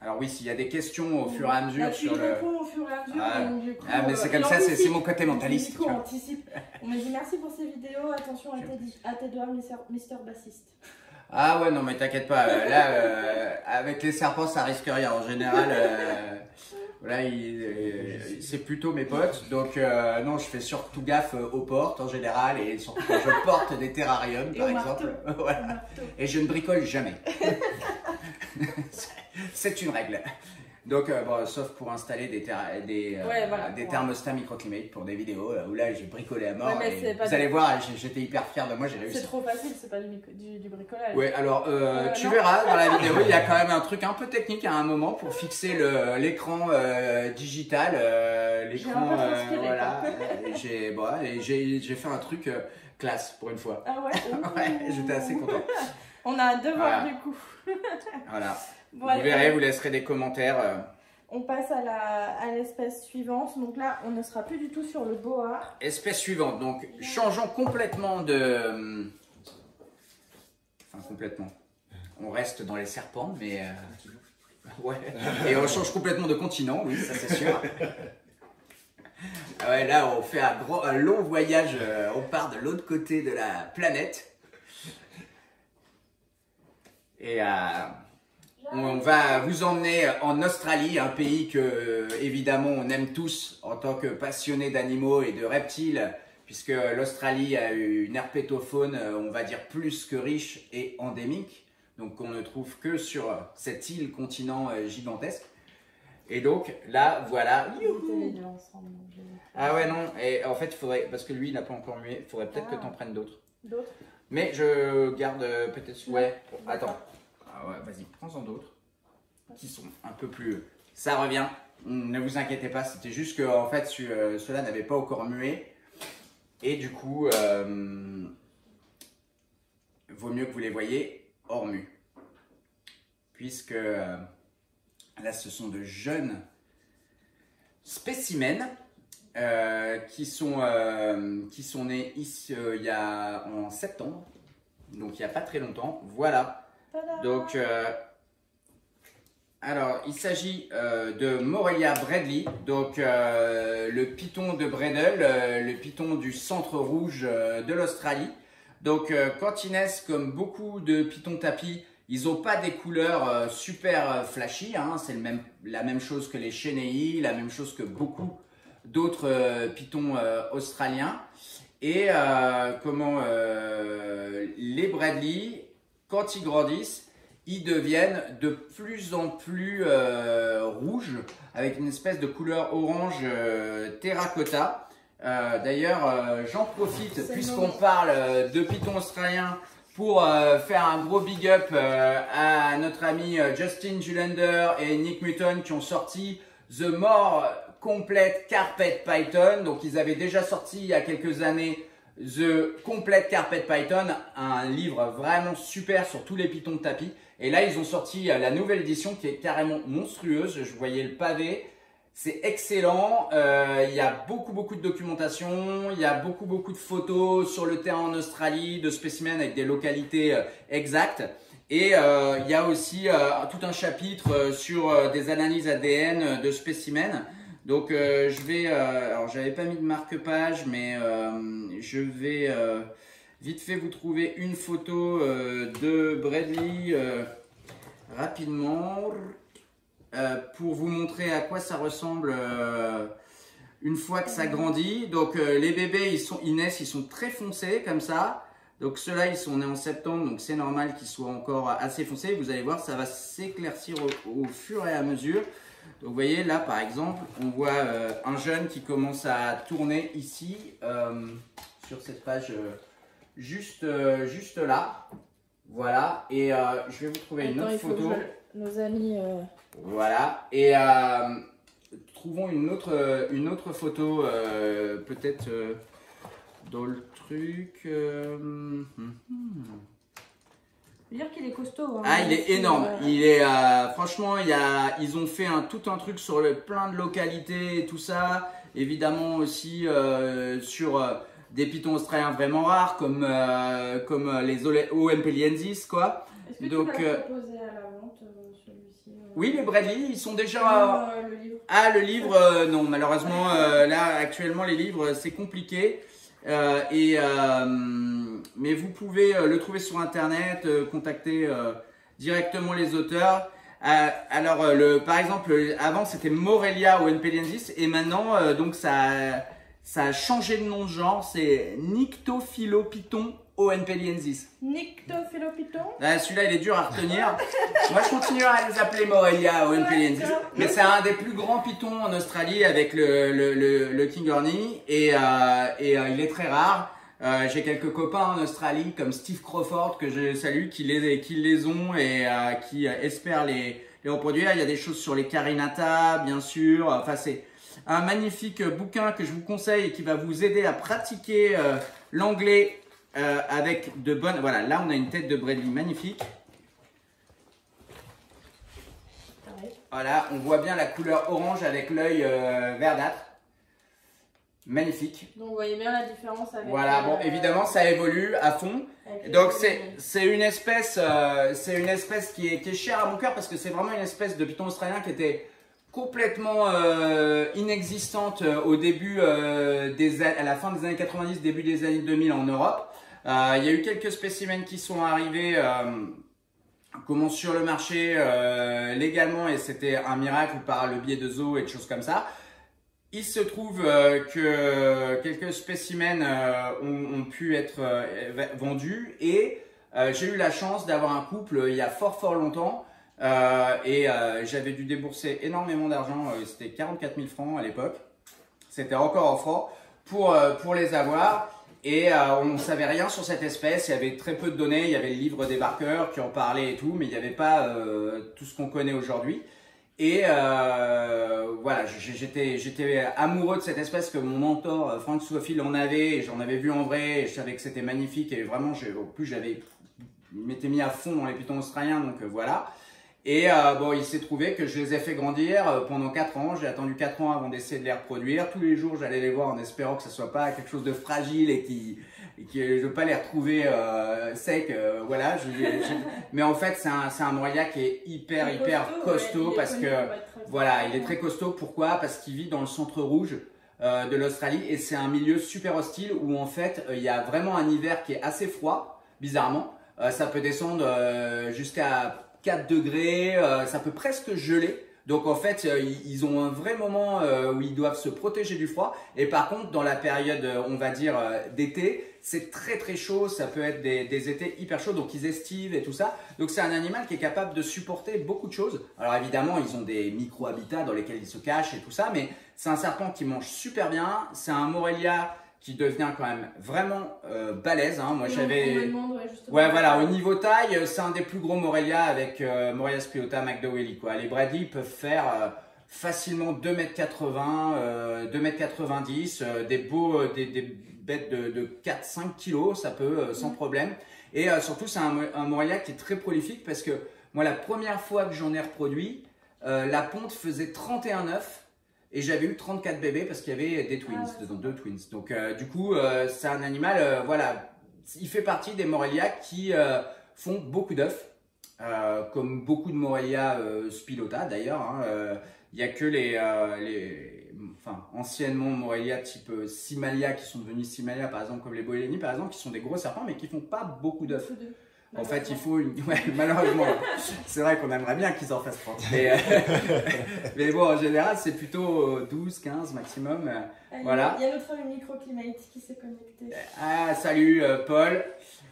Alors oui, s'il y a des questions au fur et à mesure sur le... réponds au fur et à mesure. Du coup, mais c'est comme ça, c'est mon côté mentaliste. Nico anticipe. On me dit merci pour ces vidéos, attention à tes doigts, Mister Bassiste. Ah ouais, non mais t'inquiète pas, là, avec les serpents ça risque rien. En général, voilà, c'est plutôt mes potes. Donc non, je fais surtout gaffe aux portes en général et surtout quand je porte des terrariums par exemple. Voilà. Et je ne bricole jamais. C'est une règle. Donc, bon, sauf pour installer des thermostats microclimate pour des vidéos où là j'ai bricolé à mort. Vous allez voir, j'étais hyper fier de moi, j'ai réussi. C'est trop facile, c'est pas du bricolage. Ouais, alors tu verras dans la vidéo, il y a quand même un truc un peu technique à un moment pour fixer l'écran digital. L'écran, voilà. J'ai fait un truc classe pour une fois. Ah ouais? Ouais, j'étais assez content. On a deux voir du coup. Voilà. Bon, vous verrez, vous laisserez des commentaires. On passe à l'espèce suivante. Donc là, on ne sera plus du tout sur le boa. Espèce suivante. Donc, changeons complètement de... Enfin, complètement. On reste dans les serpents, mais... Ouais. Et on change complètement de continent, oui, ça c'est sûr. Ouais, là, on fait un long voyage. On part de l'autre côté de la planète. Et on va vous emmener en Australie, un pays que évidemment on aime tous en tant que passionnés d'animaux et de reptiles, puisque l'Australie a une herpétofaune, on va dire plus que riche et endémique, donc on ne trouve que sur cette île continent gigantesque. Et donc là, voilà. Ah ouais non, et en fait il faudrait, parce que lui il n'a pas encore mué, il faudrait peut-être que tu en prennes d'autres. D'autres? Mais je garde peut-être... Ouais, attends. Ah ouais, vas-y, prends-en d'autres. qui sont un peu plus... Ça revient, ne vous inquiétez pas, c'était juste que en fait, ceux-là n'avaient pas encore mué. Et du coup, vaut mieux que vous les voyez hors mue. Puisque là, ce sont de jeunes spécimens qui sont nés ici, en septembre. Donc, il n'y a pas très longtemps. Voilà. Donc, alors, il s'agit de Morelia bradley, donc le python de Bredel, le python du centre rouge de l'Australie. Donc, quand ils naissent, comme beaucoup de pythons tapis, ils n'ont pas des couleurs super flashy. Hein, c'est la même chose que les chenilles, la même chose que beaucoup d'autres pythons australiens. Et les Bradley, quand ils grandissent, ils deviennent de plus en plus rouges, avec une espèce de couleur orange terracotta. D'ailleurs, j'en profite, puisqu'on parle de pythons australiens, pour faire un gros big up à notre ami Justin Julander et Nick Mutton qui ont sorti The More Complete Carpet Python. Donc, ils avaient déjà sorti il y a quelques années The Complete Carpet Python, un livre vraiment super sur tous les pythons de tapis. Et là, ils ont sorti la nouvelle édition qui est carrément monstrueuse. Je voyais le pavé. C'est excellent. Il y a beaucoup de documentation. Il y a beaucoup de photos sur le terrain en Australie, de spécimens avec des localités exactes. Et il y a aussi tout un chapitre sur des analyses ADN de spécimens. Donc je vais, alors j'avais pas mis de marque-page, mais je vais vite fait vous trouver une photo de Bradley rapidement pour vous montrer à quoi ça ressemble une fois que ça grandit. Donc les bébés ils naissent, ils sont très foncés comme ça. Donc ceux-là ils sont nés en septembre, donc c'est normal qu'ils soient encore assez foncés. Vous allez voir, ça va s'éclaircir au fur et à mesure. Donc vous voyez là par exemple, on voit un jeune qui commence à tourner ici sur cette page juste là. Voilà, et je vais vous trouver une autre photo. Nos amis. Voilà, et trouvons une autre photo peut-être dans le truc. Dire qu'il est costaud. Hein, ah, il est énorme. Il est franchement, ils ont fait tout un truc sur plein de localités et tout ça. Évidemment aussi sur des pythons australiens vraiment rares comme les Oempeliensis quoi. Est-ce que tu peux le proposer à la vente celui-ci Oui, les Bradley, ils sont déjà. Le livre. Ah, le livre, non, malheureusement, là actuellement les livres c'est compliqué. Mais vous pouvez le trouver sur internet, contacter directement les auteurs. Alors, par exemple, avant c'était Morelia Oempeliensis et maintenant donc ça a changé de nom de genre, c'est Nyctophilopython Oempeliensis. Nyctophilopython. Celui-là il est dur à retenir. Moi je continuerai à les appeler Morelia Oempeliensis. Mais c'est un des plus grands pythons en Australie avec le Kingourney et il est très rare. J'ai quelques copains en Australie comme Steve Crawford que je salue qui les ont et qui espèrent les reproduire. Il y a des choses sur les Carinata bien sûr. Enfin c'est un magnifique bouquin que je vous conseille et qui va vous aider à pratiquer l'anglais avec de bonnes... Voilà, là on a une tête de Bradley magnifique. Voilà, on voit bien la couleur orange avec l'œil verdâtre. Magnifique. Donc vous voyez bien la différence avec... Voilà, bon évidemment ça évolue à fond. Donc c'est une espèce qui est chère à mon cœur parce que c'est vraiment une espèce de python australien qui était complètement inexistante au début à la fin des années 90, début des années 2000 en Europe. Il y a eu quelques spécimens qui sont arrivés sur le marché légalement et c'était un miracle par le biais de zoos et de choses comme ça. Il se trouve que quelques spécimens ont pu être vendus et j'ai eu la chance d'avoir un couple il y a fort longtemps. J'avais dû débourser énormément d'argent, c'était 44 000 francs à l'époque, c'était encore en francs pour les avoir Et on ne savait rien sur cette espèce, il y avait très peu de données, il y avait le livre des barqueurs qui en parlait et tout, mais il n'y avait pas tout ce qu'on connaît aujourd'hui. Et voilà, j'étais amoureux de cette espèce que mon mentor Frank Scofield en avait, et j'en avais vu en vrai, et je savais que c'était magnifique, et vraiment, au plus je m'étais mis à fond dans les pitons australiens, donc voilà. Et bon, il s'est trouvé que je les ai fait grandir pendant 4 ans. J'ai attendu 4 ans avant d'essayer de les reproduire. Tous les jours, j'allais les voir en espérant que ce soit pas quelque chose de fragile et que je ne veux pas les retrouver secs. Voilà. Mais en fait, c'est un Morelia qui est hyper costaud ouais, parce que voilà, il est très costaud. Pourquoi? Parce qu'il vit dans le centre rouge de l'Australie et c'est un milieu super hostile où en fait, il y a vraiment un hiver qui est assez froid, bizarrement. Ça peut descendre jusqu'à 4 degrés, ça peut presque geler. Donc en fait, ils ont un vrai moment où ils doivent se protéger du froid. Et par contre, dans la période, on va dire, d'été, c'est très chaud. Ça peut être des étés hyper chauds, donc ils estivent et tout ça. Donc c'est un animal qui est capable de supporter beaucoup de choses. Alors évidemment, ils ont des micro-habitats dans lesquels ils se cachent et tout ça. Mais c'est un serpent qui mange super bien. C'est un Morelia qui devient quand même vraiment balèze. Hein. Moi, j'avais... Ouais, voilà, au niveau taille, c'est un des plus gros Morelia avec Morelia spliota McDowell, quoi. Les Bradley peuvent faire facilement 2,80 m, 2,90 m, des bêtes de 4-5 kg, ça peut sans problème. Et surtout, c'est un Morelia qui est très prolifique parce que moi, la première fois que j'en ai reproduit, la ponte faisait 31,9 œufs. Et j'avais eu 34 bébés parce qu'il y avait des twins, dedans, 2 twins. Donc du coup, c'est un animal, voilà, il fait partie des Morelia qui font beaucoup d'œufs, comme beaucoup de Morelia spilota d'ailleurs. Hein, il n'y a que enfin, anciennement Morelia type Simalia qui sont devenus Simalia, par exemple, comme les Boeleni, par exemple, qui sont des gros serpents mais qui font pas beaucoup d'œufs. En fait, il faut une... Ouais, malheureusement, c'est vrai qu'on aimerait bien qu'ils en fassent 30. Mais bon, en général, c'est plutôt 12, 15 maximum. Voilà. Il y a notre ami Microclimate qui s'est connecté. Ah, salut Paul.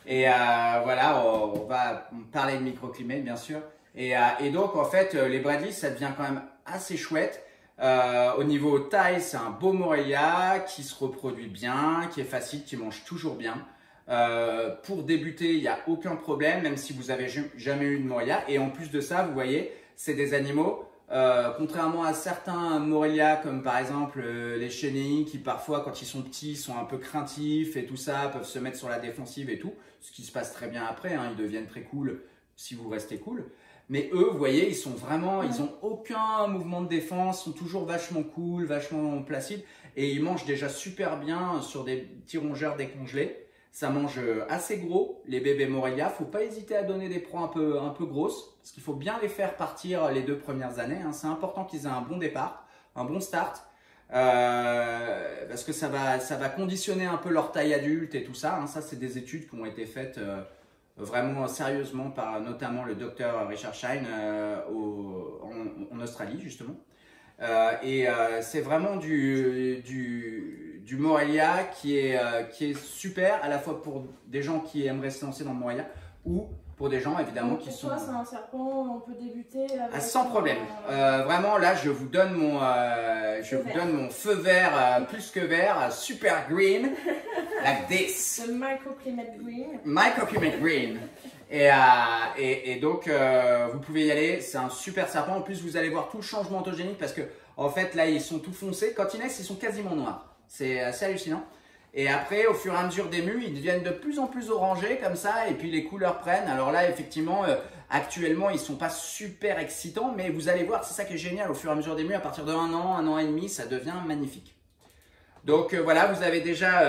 Et voilà, on va parler de Microclimate, bien sûr. Et donc, en fait, les Bradley, ça devient quand même assez chouette. Au niveau taille, c'est un beau Morelia qui se reproduit bien, qui est facile, qui mange toujours bien. Pour débuter, il n'y a aucun problème, même si vous n'avez jamais eu de Morelia. Et en plus de ça, vous voyez, c'est des animaux, contrairement à certains Morelia, comme par exemple les chenilles, qui parfois, quand ils sont petits, sont un peu craintifs et tout ça, peuvent se mettre sur la défensive et tout, ce qui se passe très bien après, hein, ils deviennent très cool si vous restez cool. Mais eux, vous voyez, ils sont vraiment, ils n'ont aucun mouvement de défense, sont toujours vachement cool, vachement placides, et ils mangent déjà super bien sur des petits rongeurs décongelés. Ça mange assez gros, les bébés Morelia. Faut pas hésiter à donner des proies un peu grosses, parce qu'il faut bien les faire partir les 2 premières années. Hein. C'est important qu'ils aient un bon départ, un bon start, parce que ça va conditionner un peu leur taille adulte et tout ça. Hein. Ça, c'est des études qui ont été faites vraiment sérieusement par notamment le docteur Richard Shine en Australie, justement. C'est vraiment du Morelia qui est super à la fois pour des gens qui aimeraient se lancer dans le Morelia ou pour des gens évidemment qui sont... Pour toi, c'est un serpent, on peut débuter avec... sans problème. Vraiment, là, je vous donne mon feu vert, plus que vert, super green, like this. Le Microclimate Green. Microclimate Green. Et donc, vous pouvez y aller. C'est un super serpent. En plus, vous allez voir tout le changement ontogénique parce que, en fait, là, ils sont tout foncés. Quand ils naissent, ils sont quasiment noirs. C'est assez hallucinant. Et après, au fur et à mesure des mues, ils deviennent de plus en plus orangés comme ça. Et puis, les couleurs prennent. Alors là, effectivement, actuellement, ils ne sont pas super excitants. Mais vous allez voir, c'est ça qui est génial. Au fur et à mesure des mues, à partir de 1 an et demi, ça devient magnifique. Donc, voilà, vous avez déjà...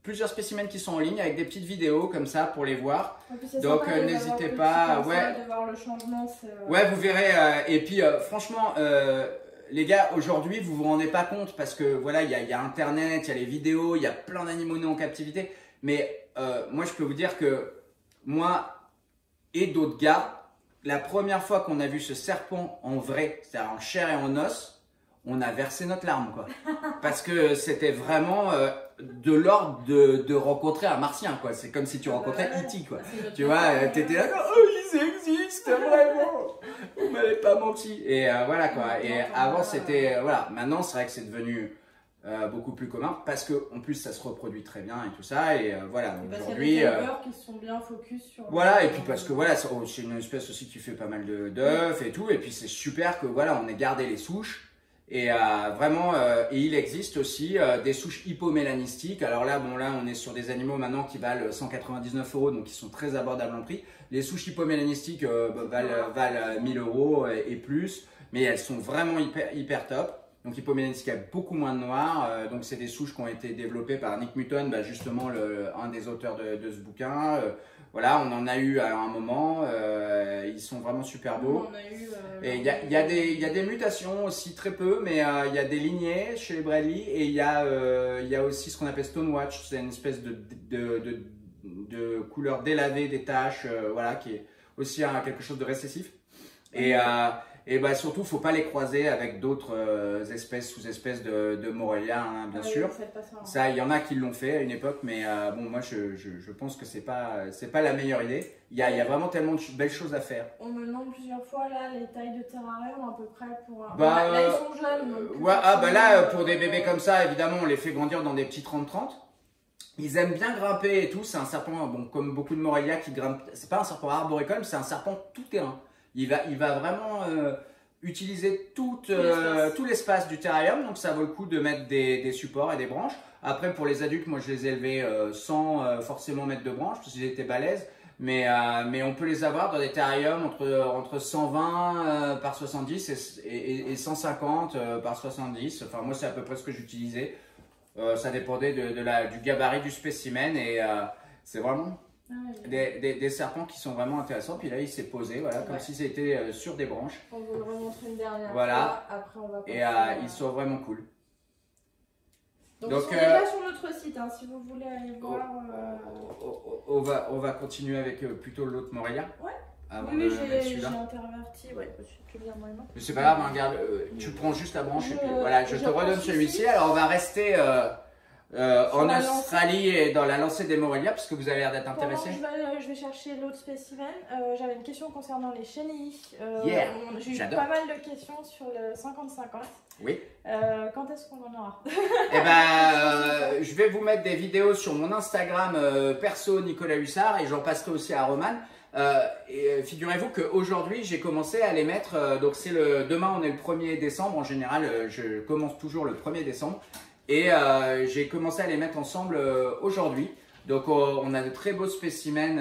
plusieurs spécimens qui sont en ligne avec des petites vidéos comme ça pour les voir. Donc n'hésitez pas. Ouais. De voir le changement, ouais, vous verrez. Et puis franchement, les gars, aujourd'hui vous vous rendez pas compte parce que voilà, il y a Internet, il y a les vidéos, il y a plein d'animaux nés en captivité. Mais moi, je peux vous dire que moi et d'autres gars, la première fois qu'on a vu ce serpent en vrai, c'est-à-dire en chair et en os, on a versé notre larme, quoi. Parce que c'était vraiment de l'ordre de rencontrer un martien, quoi. C'est comme si tu rencontrais E.T., quoi. Tu vois, t'étais là, oh, ils existent vraiment. Vous m'avez pas menti. Et voilà, quoi. Et avant, c'était, voilà. Maintenant, c'est vrai que c'est devenu beaucoup plus commun parce que en plus ça se reproduit très bien et tout ça et voilà donc aujourd'hui il y a des éleveurs qui sont bien focus sur voilà et puis parce que voilà c'est une espèce aussi qui fait pas mal d'œufs et tout et puis c'est super que voilà on ait gardé les souches et vraiment et il existe aussi des souches hypomélanistiques. Alors là bon là on est sur des animaux maintenant qui valent 199 € donc qui sont très abordables en prix. Les souches hypomélanistiques valent 1000 € et plus mais elles sont vraiment hyper top. Donc hypomélanistiques a beaucoup moins de noir, donc c'est des souches qui ont été développées par Nick Mutton, justement un des auteurs de ce bouquin. Voilà, on en a eu à un moment, ils sont vraiment super beaux. Et il y a des mutations aussi, très peu, mais il y a des lignées chez les Bradley et il y a aussi ce qu'on appelle Stonewatch, c'est une espèce de couleur délavée des taches, voilà, qui est aussi quelque chose de récessif. Et surtout, il ne faut pas les croiser avec d'autres espèces, sous-espèces de Morelia, hein, bien sûr. Ça, il y en a qui l'ont fait à une époque, mais bon, moi, je pense que c'est pas la meilleure idée. Il y a vraiment tellement de belles choses à faire. On me demande plusieurs fois, là, les tailles de terrarium, à peu près pour... là, ils sont jeunes. Là, pour des bébés comme ça, évidemment, on les fait grandir dans des petits 30-30. Ils aiment bien grimper et tout. C'est un serpent, bon, comme beaucoup de Morelia qui grimpent. C'est pas un serpent arboricole, c'est un serpent tout-terrain. Il va vraiment utiliser tout l'espace du terrarium, donc ça vaut le coup de mettre des supports et des branches. Après, pour les adultes, moi je les ai élevés sans forcément mettre de branches, parce qu'ils étaient balèzes, mais on peut les avoir dans des terrariums entre 120 par 70 et 150 par 70. Enfin, moi c'est à peu près ce que j'utilisais. Ça dépendait du gabarit du spécimen et c'est vraiment... Des serpents qui sont vraiment intéressants. Puis là, il s'est posé, voilà, comme si c'était sur des branches. On vous le remontre une dernière fois. Après, on va et ils sont vraiment cool. Donc ils sont déjà sur notre site, hein, si vous voulez aller voir. On va continuer avec plutôt l'autre Morelia. Ouais. Oui, j'ai interverti. Ouais, tu viens moi. Mais c'est pas grave, hein, regarde, tu prends juste la branche et puis voilà, je te redonne celui-ci. Alors, on va rester. En Australie et dans la lancée des Morelia, parce que vous avez l'air d'être intéressé. Je vais chercher l'autre spécimen. J'avais une question concernant les chenilles. J'ai eu pas mal de questions sur le 50-50. Oui. Quand est-ce qu'on en aura? Je vais vous mettre des vidéos sur mon Instagram perso Nicolas Hussard et j'en passerai aussi à Roman. Figurez-vous qu'aujourd'hui j'ai commencé à les mettre. Donc demain on est le 1er décembre. En général, je commence toujours le 1er décembre. Et j'ai commencé à les mettre ensemble aujourd'hui. Donc on a de très beaux spécimens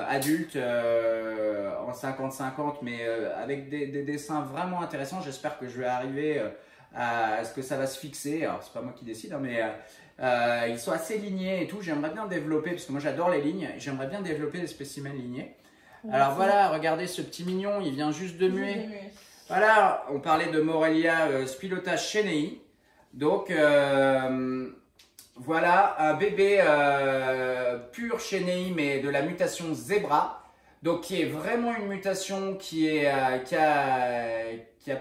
adultes en 50-50 mais avec des dessins vraiment intéressants. J'espère que je vais arriver à ce que ça va se fixer. Alors c'est pas moi qui décide hein, mais ils sont assez lignés et tout. J'aimerais bien développer, parce que moi j'adore les lignes, j'aimerais bien développer des spécimens lignés. Alors voilà, regardez ce petit mignon, il vient juste de muer. Voilà, on parlait de Morelia Spilota chenei. Donc voilà un bébé pur chenei mais de la mutation zebra, donc qui est vraiment une mutation qui a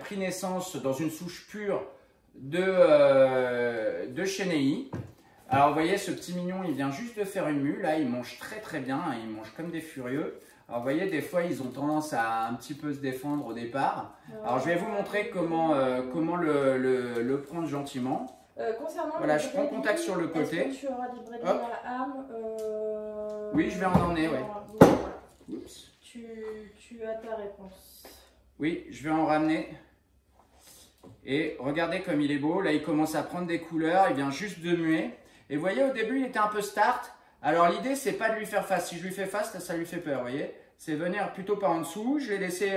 pris naissance dans une souche pure de chenei. Alors vous voyez ce petit mignon, il vient juste de faire une mue, là il mange très bien, il mange comme des furieux. Alors vous voyez, des fois ils ont tendance à un petit peu se défendre au départ. Alors je vais vous montrer comment le prendre gentiment. Concernant voilà, je prends contact sur le côté. Est-ce que tu auras des Bradley à âme Oui, je vais en emmener, ouais. Oups. Tu as ta réponse. Oui, je vais en ramener. Et regardez comme il est beau. Là, il commence à prendre des couleurs. Il vient juste de muer. Et vous voyez, au début, il était un peu start. Alors l'idée, c'est pas de lui faire face. Si je lui fais face, ça lui fait peur, vous voyez. C'est venir plutôt par en dessous. Je vais laisser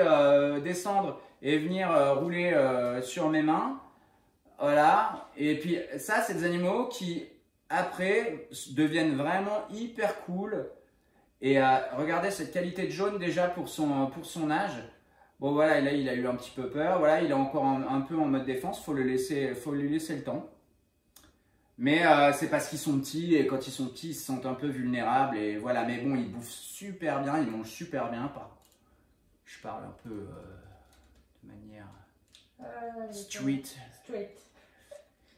descendre et venir rouler sur mes mains. Voilà. Et puis ça, c'est des animaux qui, après, deviennent vraiment hyper cool. Et regardez cette qualité de jaune déjà pour son âge. Bon voilà, là, il a eu un petit peu peur. Voilà, il est encore un peu en mode défense. Faut lui laisser le temps. Mais c'est parce qu'ils sont petits et quand ils sont petits, ils se sentent un peu vulnérables et voilà. Mais bon, ils bouffent super bien, ils mangent super bien. Je parle un peu de manière street.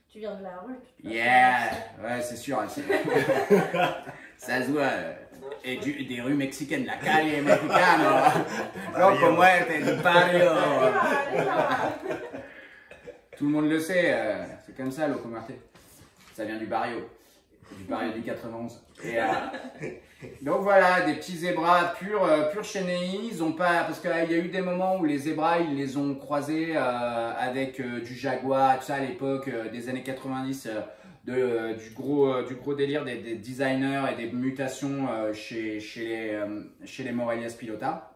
Tu viens de la rue. Yeah, ouais, c'est sûr. Ça se voit. Et des rues mexicaines, la calle mexicana. Loco muerte du barrio. Tout le monde le sait, c'est comme ça, Loco muerte. Ça vient du Barrio du 91. Et, donc voilà, des petits zébras pur chénéi. Ils ont pas, parce qu'il y a eu des moments où les zébras, ils les ont croisés avec du jaguar, tout ça à l'époque des années 90, du gros délire des designers et des mutations chez les Morelias pilota.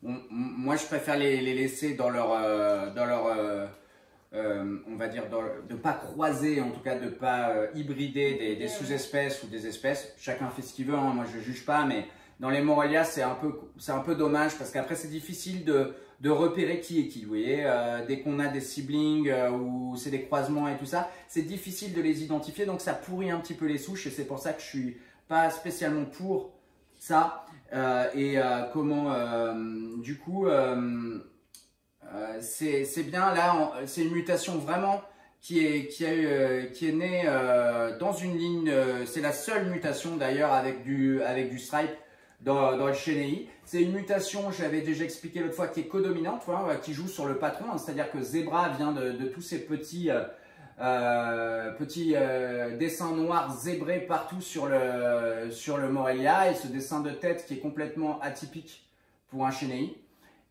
Moi, je préfère les laisser dans leur on va dire, de ne pas croiser, en tout cas de ne pas hybrider des sous-espèces ou des espèces. Chacun fait ce qu'il veut, hein. Moi je ne juge pas, mais dans les Morelias, c'est un peu dommage parce qu'après c'est difficile de repérer qui est qui. Vous voyez, dès qu'on a des siblings ou c'est des croisements et tout ça, c'est difficile de les identifier, donc ça pourrit un petit peu les souches et c'est pour ça que je ne suis pas spécialement pour ça. Du coup… c'est bien là, c'est une mutation vraiment qui est née dans une ligne, c'est la seule mutation d'ailleurs avec du stripe dans le chénéi. C'est une mutation, j'avais déjà expliqué l'autre fois, qui est codominante, qui joue sur le patron, hein, c'est-à-dire que Zebra vient de tous ces petits dessins noirs zébrés partout sur le Morelia et ce dessin de tête qui est complètement atypique pour un chénéi.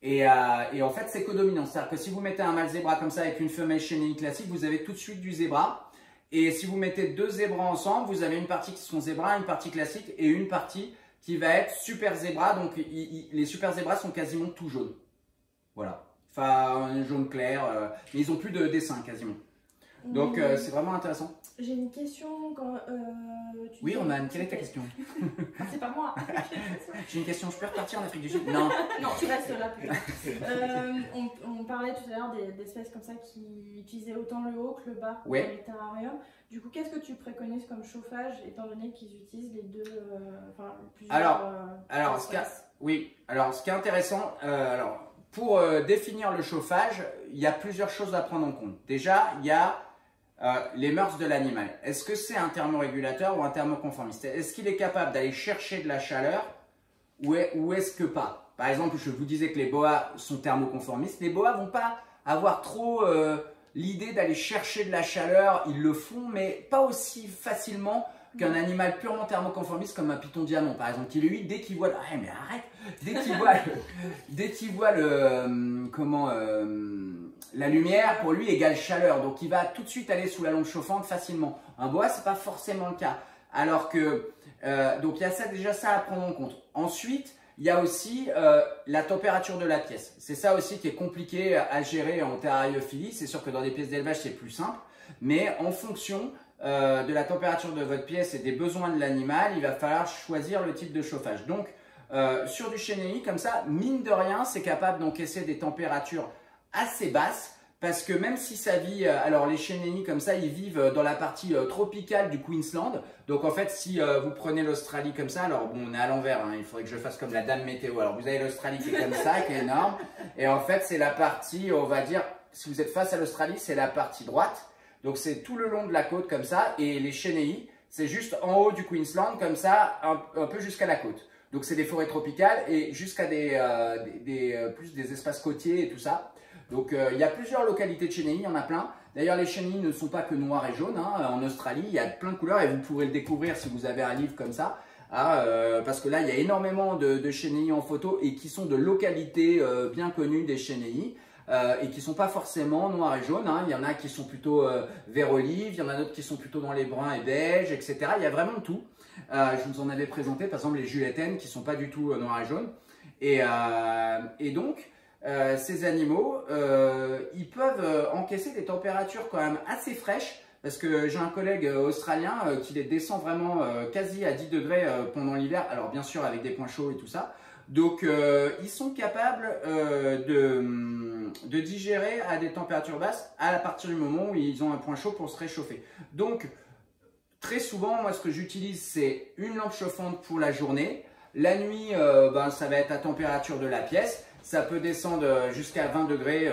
Et en fait, c'est codominant. C'est-à-dire que si vous mettez un mâle zébra comme ça avec une femelle chénéi classique, vous avez tout de suite du zébra. Et si vous mettez deux zébras ensemble, vous avez une partie qui sont zébras, une partie classique et une partie qui va être super zébra. Donc, les super zébras sont quasiment tout jaunes. Voilà. Enfin, un jaune clair. Mais ils n'ont plus de dessin quasiment. Donc, c'est vraiment intéressant. J'ai une question. Oui, Roman, quelle est ta question? C'est pas moi. J'ai une question, je peux repartir en Afrique du Sud? Non. Non, tu restes là. On parlait tout à l'heure d'espèces comme ça qui utilisaient autant le haut que le bas dans les terrariums. Du coup, qu'est-ce que tu préconises comme chauffage étant donné qu'ils utilisent les deux, plusieurs alors, ce qui est intéressant, pour définir le chauffage, il y a plusieurs choses à prendre en compte. Déjà, il y a les mœurs de l'animal. Est-ce que c'est un thermorégulateur ou un thermoconformiste? Est-ce qu'il est capable d'aller chercher de la chaleur ou est-ce que pas? Par exemple, je vous disais que les boas sont thermoconformistes. Les boas vont pas avoir trop l'idée d'aller chercher de la chaleur. Ils le font, mais pas aussi facilement qu'un animal purement thermoconformiste comme un python diamant, par exemple, qui lui, dès qu'il voit… Ah, mais arrête! Dès qu'il voit la lumière, pour lui, égale chaleur. Donc, il va tout de suite aller sous la lampe chauffante facilement. Un boa, ce n'est pas forcément le cas. Alors que… donc, il y a déjà ça à prendre en compte. Ensuite, il y a aussi la température de la pièce. C'est ça aussi qui est compliqué à gérer en terrariophilie. C'est sûr que dans des pièces d'élevage, c'est plus simple. Mais en fonction de la température de votre pièce et des besoins de l'animal, il va falloir choisir le type de chauffage. Donc, sur du chénéi, comme ça, mine de rien, c'est capable d'encaisser des températures assez basses parce que même si ça vit, alors les chénéis comme ça, ils vivent dans la partie tropicale du Queensland. Donc en fait, si vous prenez l'Australie comme ça, alors bon, on est à l'envers, hein, il faudrait que je fasse comme la dame météo. Alors vous avez l'Australie qui est comme ça, qui est énorme. Et en fait, c'est la partie, on va dire, si vous êtes face à l'Australie, c'est la partie droite. Donc c'est tout le long de la côte comme ça. Et les chénéis, c'est juste en haut du Queensland comme ça, un peu jusqu'à la côte. Donc c'est des forêts tropicales et jusqu'à plus des espaces côtiers et tout ça. Donc il y a plusieurs localités de chénéi, il y en a plein. D'ailleurs les chénéis ne sont pas que noirs et jaunes, hein. En Australie il y a plein de couleurs et vous pourrez le découvrir si vous avez un livre comme ça. Parce que là il y a énormément de chénéi en photo et qui sont de localités bien connues des chénéi. Et qui ne sont pas forcément noirs et jaunes, hein. Il y en a qui sont plutôt vert olive, il y en a d'autres qui sont plutôt dans les bruns et beiges, etc. Il y a vraiment tout. Je vous en avais présenté par exemple les juletten qui ne sont pas du tout noirs et jaunes. Et donc, ces animaux, ils peuvent encaisser des températures quand même assez fraîches parce que j'ai un collègue australien qui les descend vraiment quasi à 10 degrés pendant l'hiver. Alors bien sûr avec des points chauds et tout ça. Donc, ils sont capables de digérer à des températures basses à partir du moment où ils ont un point chaud pour se réchauffer. Donc, très souvent, moi, ce que j'utilise, c'est une lampe chauffante pour la journée. La nuit, ça va être à température de la pièce. Ça peut descendre jusqu'à 20 degrés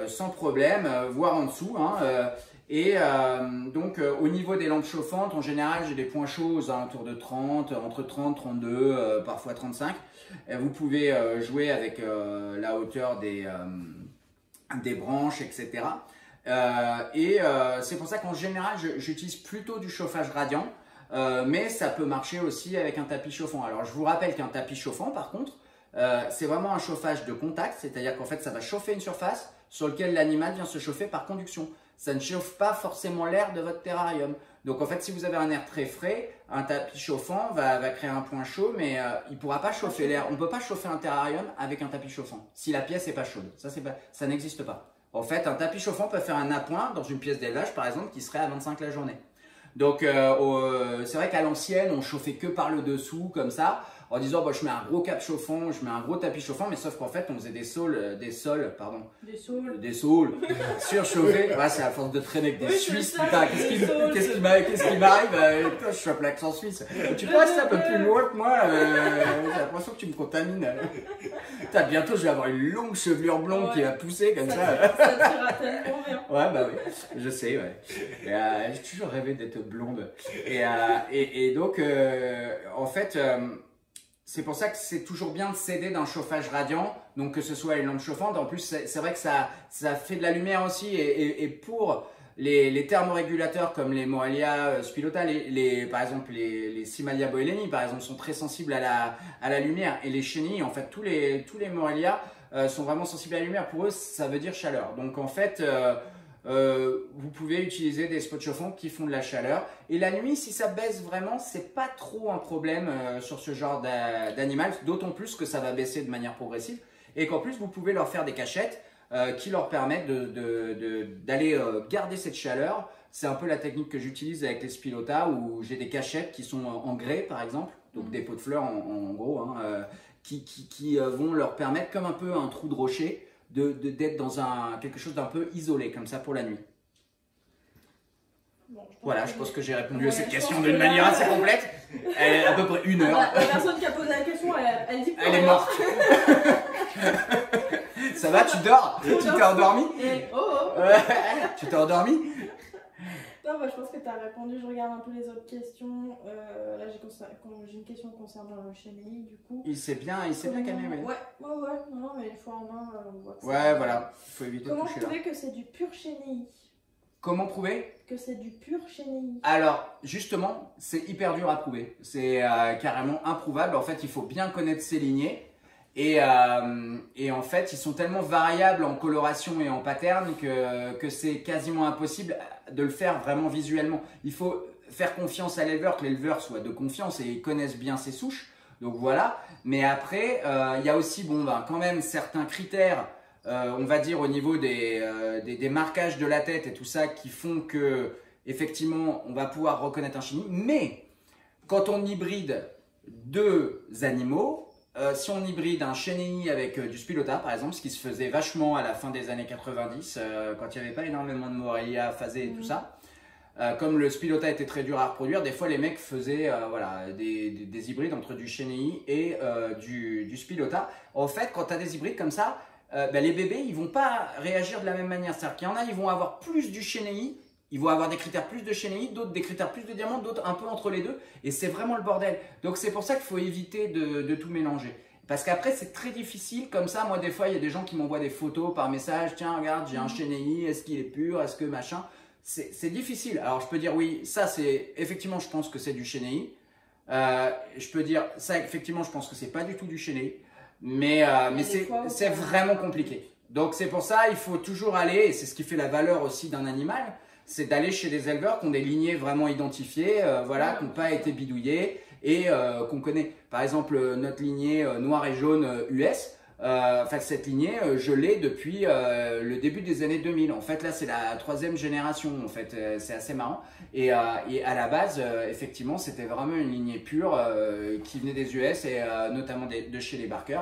sans problème, voire en dessous, hein, donc, au niveau des lampes chauffantes, en général, j'ai des points chauds aux alentours de 30, entre 30, 32, parfois 35. Vous pouvez jouer avec la hauteur des branches, etc. C'est pour ça qu'en général, j'utilise plutôt du chauffage radiant. Mais ça peut marcher aussi avec un tapis chauffant. Alors je vous rappelle qu'un tapis chauffant par contre, c'est vraiment un chauffage de contact, c'est-à-dire qu'en fait ça va chauffer une surface sur laquelle l'animal vient se chauffer par conduction. Ça ne chauffe pas forcément l'air de votre terrarium. Donc en fait si vous avez un air très frais, un tapis chauffant va créer un point chaud, mais il ne pourra pas chauffer l'air. On ne peut pas chauffer un terrarium avec un tapis chauffant si la pièce n'est pas chaude. Ça n'existe pas. En fait un tapis chauffant peut faire un appoint dans une pièce d'élevage par exemple qui serait à 25 la journée. Donc c'est vrai qu'à l'ancienne on chauffait que par le dessous comme ça en disant bah, je mets un gros cap chauffant, je mets un gros tapis chauffant, mais sauf qu'en fait on faisait des sols surchauffés. Ouais, c'est à force de traîner avec des Suisses, putain, qu'est-ce qui m'arrive, je suis à l'accent suisse. Tu passes un peu plus loin que moi, j'ai l'impression que tu me contamines. Putain, bientôt je vais avoir une longue chevelure blonde qui va pousser comme ça. Ça t'ira tellement bien. Ouais, bah oui, je sais, ouais. J'ai toujours rêvé d'être blonde. Et donc, en fait, c'est pour ça que c'est toujours bien de s'aider d'un chauffage radiant, donc que ce soit une lampe chauffante. En plus, c'est vrai que ça fait de la lumière aussi. Et pour les thermorégulateurs comme les Morelia Spilota, par exemple les Simalia boeleni, par exemple, sont très sensibles à la lumière. Et les chenilles, en fait, tous les Morelia sont vraiment sensibles à la lumière. Pour eux, ça veut dire chaleur. Donc en fait, vous pouvez utiliser des spots chauffants qui font de la chaleur. Et la nuit, si ça baisse vraiment, c'est pas trop un problème sur ce genre d'animal, d'autant plus que ça va baisser de manière progressive et qu'en plus vous pouvez leur faire des cachettes qui leur permettent d'aller garder cette chaleur. C'est un peu la technique que j'utilise avec les Spilota où j'ai des cachettes qui sont en grès par exemple, donc des pots de fleurs en gros, hein, qui vont leur permettre comme un peu un trou de rocher d'être dans quelque chose d'un peu isolé comme ça pour la nuit. Bon, je pense que j'ai répondu à cette question d'une manière assez complète. Elle est à peu près 1 heure. La personne qui a posé la question, elle dit elle est morte. Ça va, tu dors? Tu t'es endormi? Tu t'es endormi? Non, bah, je pense que tu as répondu. Je regarde un peu les autres questions. Là, j'ai une question concernant le chenille, du coup. Il s'est bien calmé, oui. Ouais. Non, mais une fois en main, on voit que voilà. Il faut éviter de toucher là. Comment prouver que c'est du pur chenille? Comment prouver que c'est du pur chenille? Alors, justement, c'est hyper dur à prouver. C'est carrément improuvable. En fait, il faut bien connaître ces lignées. Et en fait, ils sont tellement variables en coloration et en pattern que c'est quasiment impossible de le faire vraiment visuellement. Il faut faire confiance à l'éleveur, que l'éleveur soit de confiance et connaisse bien ses souches. Donc voilà. Mais après, il y a aussi quand même certains critères, on va dire au niveau des marquages de la tête et tout ça, qui font que effectivement, on va pouvoir reconnaître un chenille. Mais quand on hybride deux animaux, si on hybride un chenille avec du Spilota par exemple, ce qui se faisait vachement à la fin des années 90, quand il n'y avait pas énormément de Morelia phasé et tout ça, comme le Spilota était très dur à reproduire, des fois les mecs faisaient des hybrides entre du chenille et du Spilota. En fait, quand tu as des hybrides comme ça, les bébés ils vont pas réagir de la même manière. C'est-à-dire qu'il y en a, ils vont avoir plus du chenille. Ils vont avoir des critères plus de chenille, d'autres des critères plus de diamant, d'autres un peu entre les deux. Et c'est vraiment le bordel. Donc c'est pour ça qu'il faut éviter de tout mélanger. Parce qu'après c'est très difficile. Comme ça, moi des fois il y a des gens qui m'envoient des photos par message. Tiens regarde, j'ai un chenille, est-ce qu'il est pur, est-ce que machin. C'est difficile. Alors je peux dire oui, ça c'est effectivement je pense que c'est du chenille. Je peux dire ça effectivement je pense que c'est pas du tout du chenille. Mais c'est vraiment compliqué. Donc c'est pour ça il faut toujours aller, et c'est ce qui fait la valeur aussi d'un animal, c'est d'aller chez des éleveurs qui ont des lignées vraiment identifiées, qui n'ont pas été bidouillées et qu'on connaît. Par exemple, notre lignée noir et jaune US, cette lignée, je l'ai depuis le début des années 2000. En fait, là, c'est la 3e génération. En fait, c'est assez marrant. Et à la base, effectivement, c'était vraiment une lignée pure qui venait des US et notamment de chez les Barker.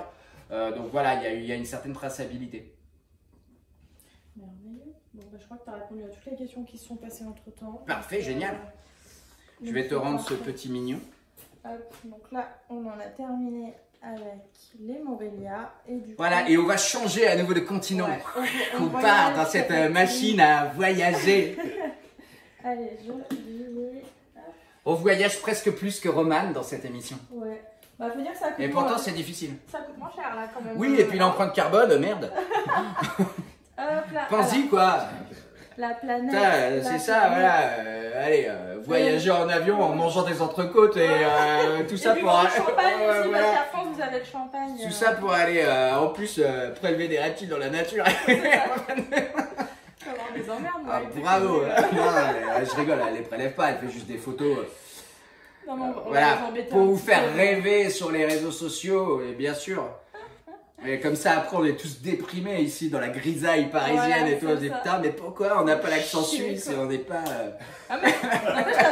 Donc voilà, il y a une certaine traçabilité. Merveilleux. Bon, je crois que tu as répondu à toutes les questions qui se sont passées entre temps. Parfait, génial. Je vais te rendre ce petit mignon. Hop, donc là, on en a terminé avec les Morelia. Voilà, et on va changer à nouveau de continent. On part dans cette machine à voyager. Allez, je vais... On voyage presque plus que Roman dans cette émission. Ouais. Bah, faut dire que ça coûte et pourtant, c'est difficile. Ça coûte moins cher, là, quand même. Oui, et puis l'empreinte carbone, merde. Hop là. Pense-y, quoi. La planète. C'est ça, voilà. Allez, voyager en avion en mangeant des entrecôtes et tout ça pour aller. Champagne aussi, parce qu'à France, vous avez le champagne. Tout ça pour aller en plus prélever des reptiles dans la nature. Avoir des emmerdes. Ah, bravo. Non, je rigole, elle les prélève pas, elle fait juste des photos. Non, voilà, pour vous faire rêver sur les réseaux sociaux, et bien sûr. Et comme ça, après, on est tous déprimés ici dans la grisaille parisienne voilà, et tout. On se dit putain, mais pourquoi on n'a pas l'accent suisse et on n'est pas. Ah, mais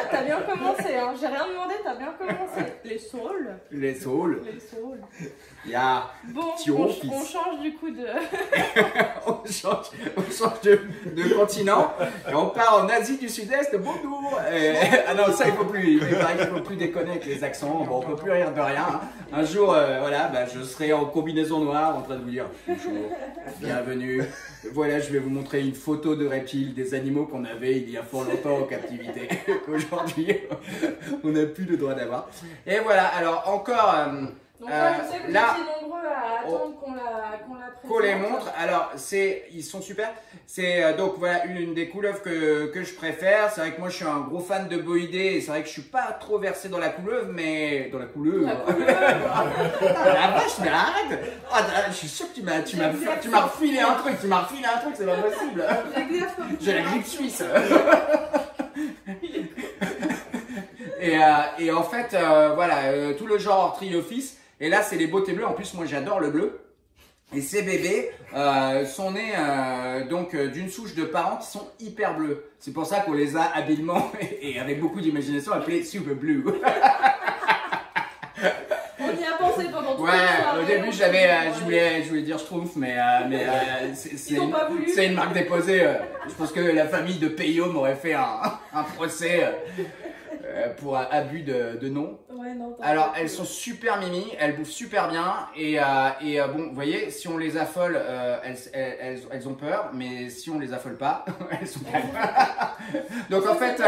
t'as bien commencé, hein. J'ai rien demandé, t'as bien commencé. Les saules. Les saules. Les saules. Il y a. Bon, on change du coup de. on change de continent et on part en Asie du Sud-Est. Bonjour. Ah non, ça, il faut plus. Il paraît qu'il faut plus déconner avec les accents. Bon, on peut plus rire de rien. Hein. Un jour, voilà, bah, je serai en combinaison noire en train de vous dire bonjour, bienvenue. Voilà, je vais vous montrer une photo de reptiles, des animaux qu'on avait il y a fort longtemps en captivité. Aujourd'hui, on n'a plus le droit d'avoir. Et voilà, alors encore. Donc je sais que vous étiez nombreux à attendre qu'on la présente. Qu'on les montre. Alors, ils sont super. C'est donc voilà une des couleuvres que je préfère. C'est vrai que moi je suis un gros fan de Boïdé et c'est vrai que je suis pas trop versé dans la couleuvre, mais dans la couleuvre. La vache, mais arrête. Oh, je suis sûr que tu m'as refilé un truc. Tu m'as refilé un truc, c'est pas possible. J'ai la grippe suisse. Et en fait, voilà, tout le genre Orthriophyse. Et là, c'est les beautés bleues. En plus, moi, j'adore le bleu. Et ces bébés sont nés donc d'une souche de parents qui sont hyper bleus. C'est pour ça qu'on les a habilement et avec beaucoup d'imagination appelés Super Blue. On y a pensé pendant tout le temps. Au début, je voulais dire Schtroumpf, mais c'est une marque déposée. Je pense que la famille de Peyo m'aurait fait un procès. Pour abus de nom. Ouais, non, alors elles sont super mimi, elles bouffent super bien et bon, vous voyez, si on les affole, elles ont peur, mais si on les affole pas, elles sont calmes. Donc en fait,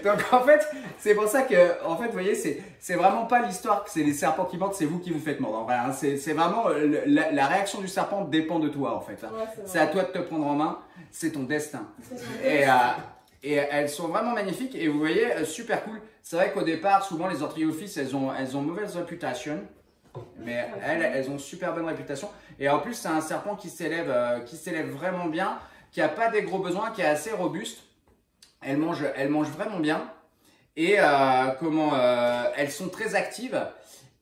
donc en fait, c'est pour ça que, en fait, vous voyez, c'est vraiment pas l'histoire que c'est les serpents qui mordent, c'est vous qui vous faites mordre. En vrai, hein. C'est vraiment la réaction du serpent dépend de toi en fait. Hein. Ouais, c'est à toi de te prendre en main, c'est ton destin. Et elles sont vraiment magnifiques et vous voyez, super cool. C'est vrai qu'au départ, souvent les Orthriophyes, elles ont mauvaise réputation. Mais elles ont super bonne réputation. Et en plus, c'est un serpent qui s'élève vraiment bien, qui n'a pas des gros besoins, qui est assez robuste. Elles mangent vraiment bien. Et elles sont très actives.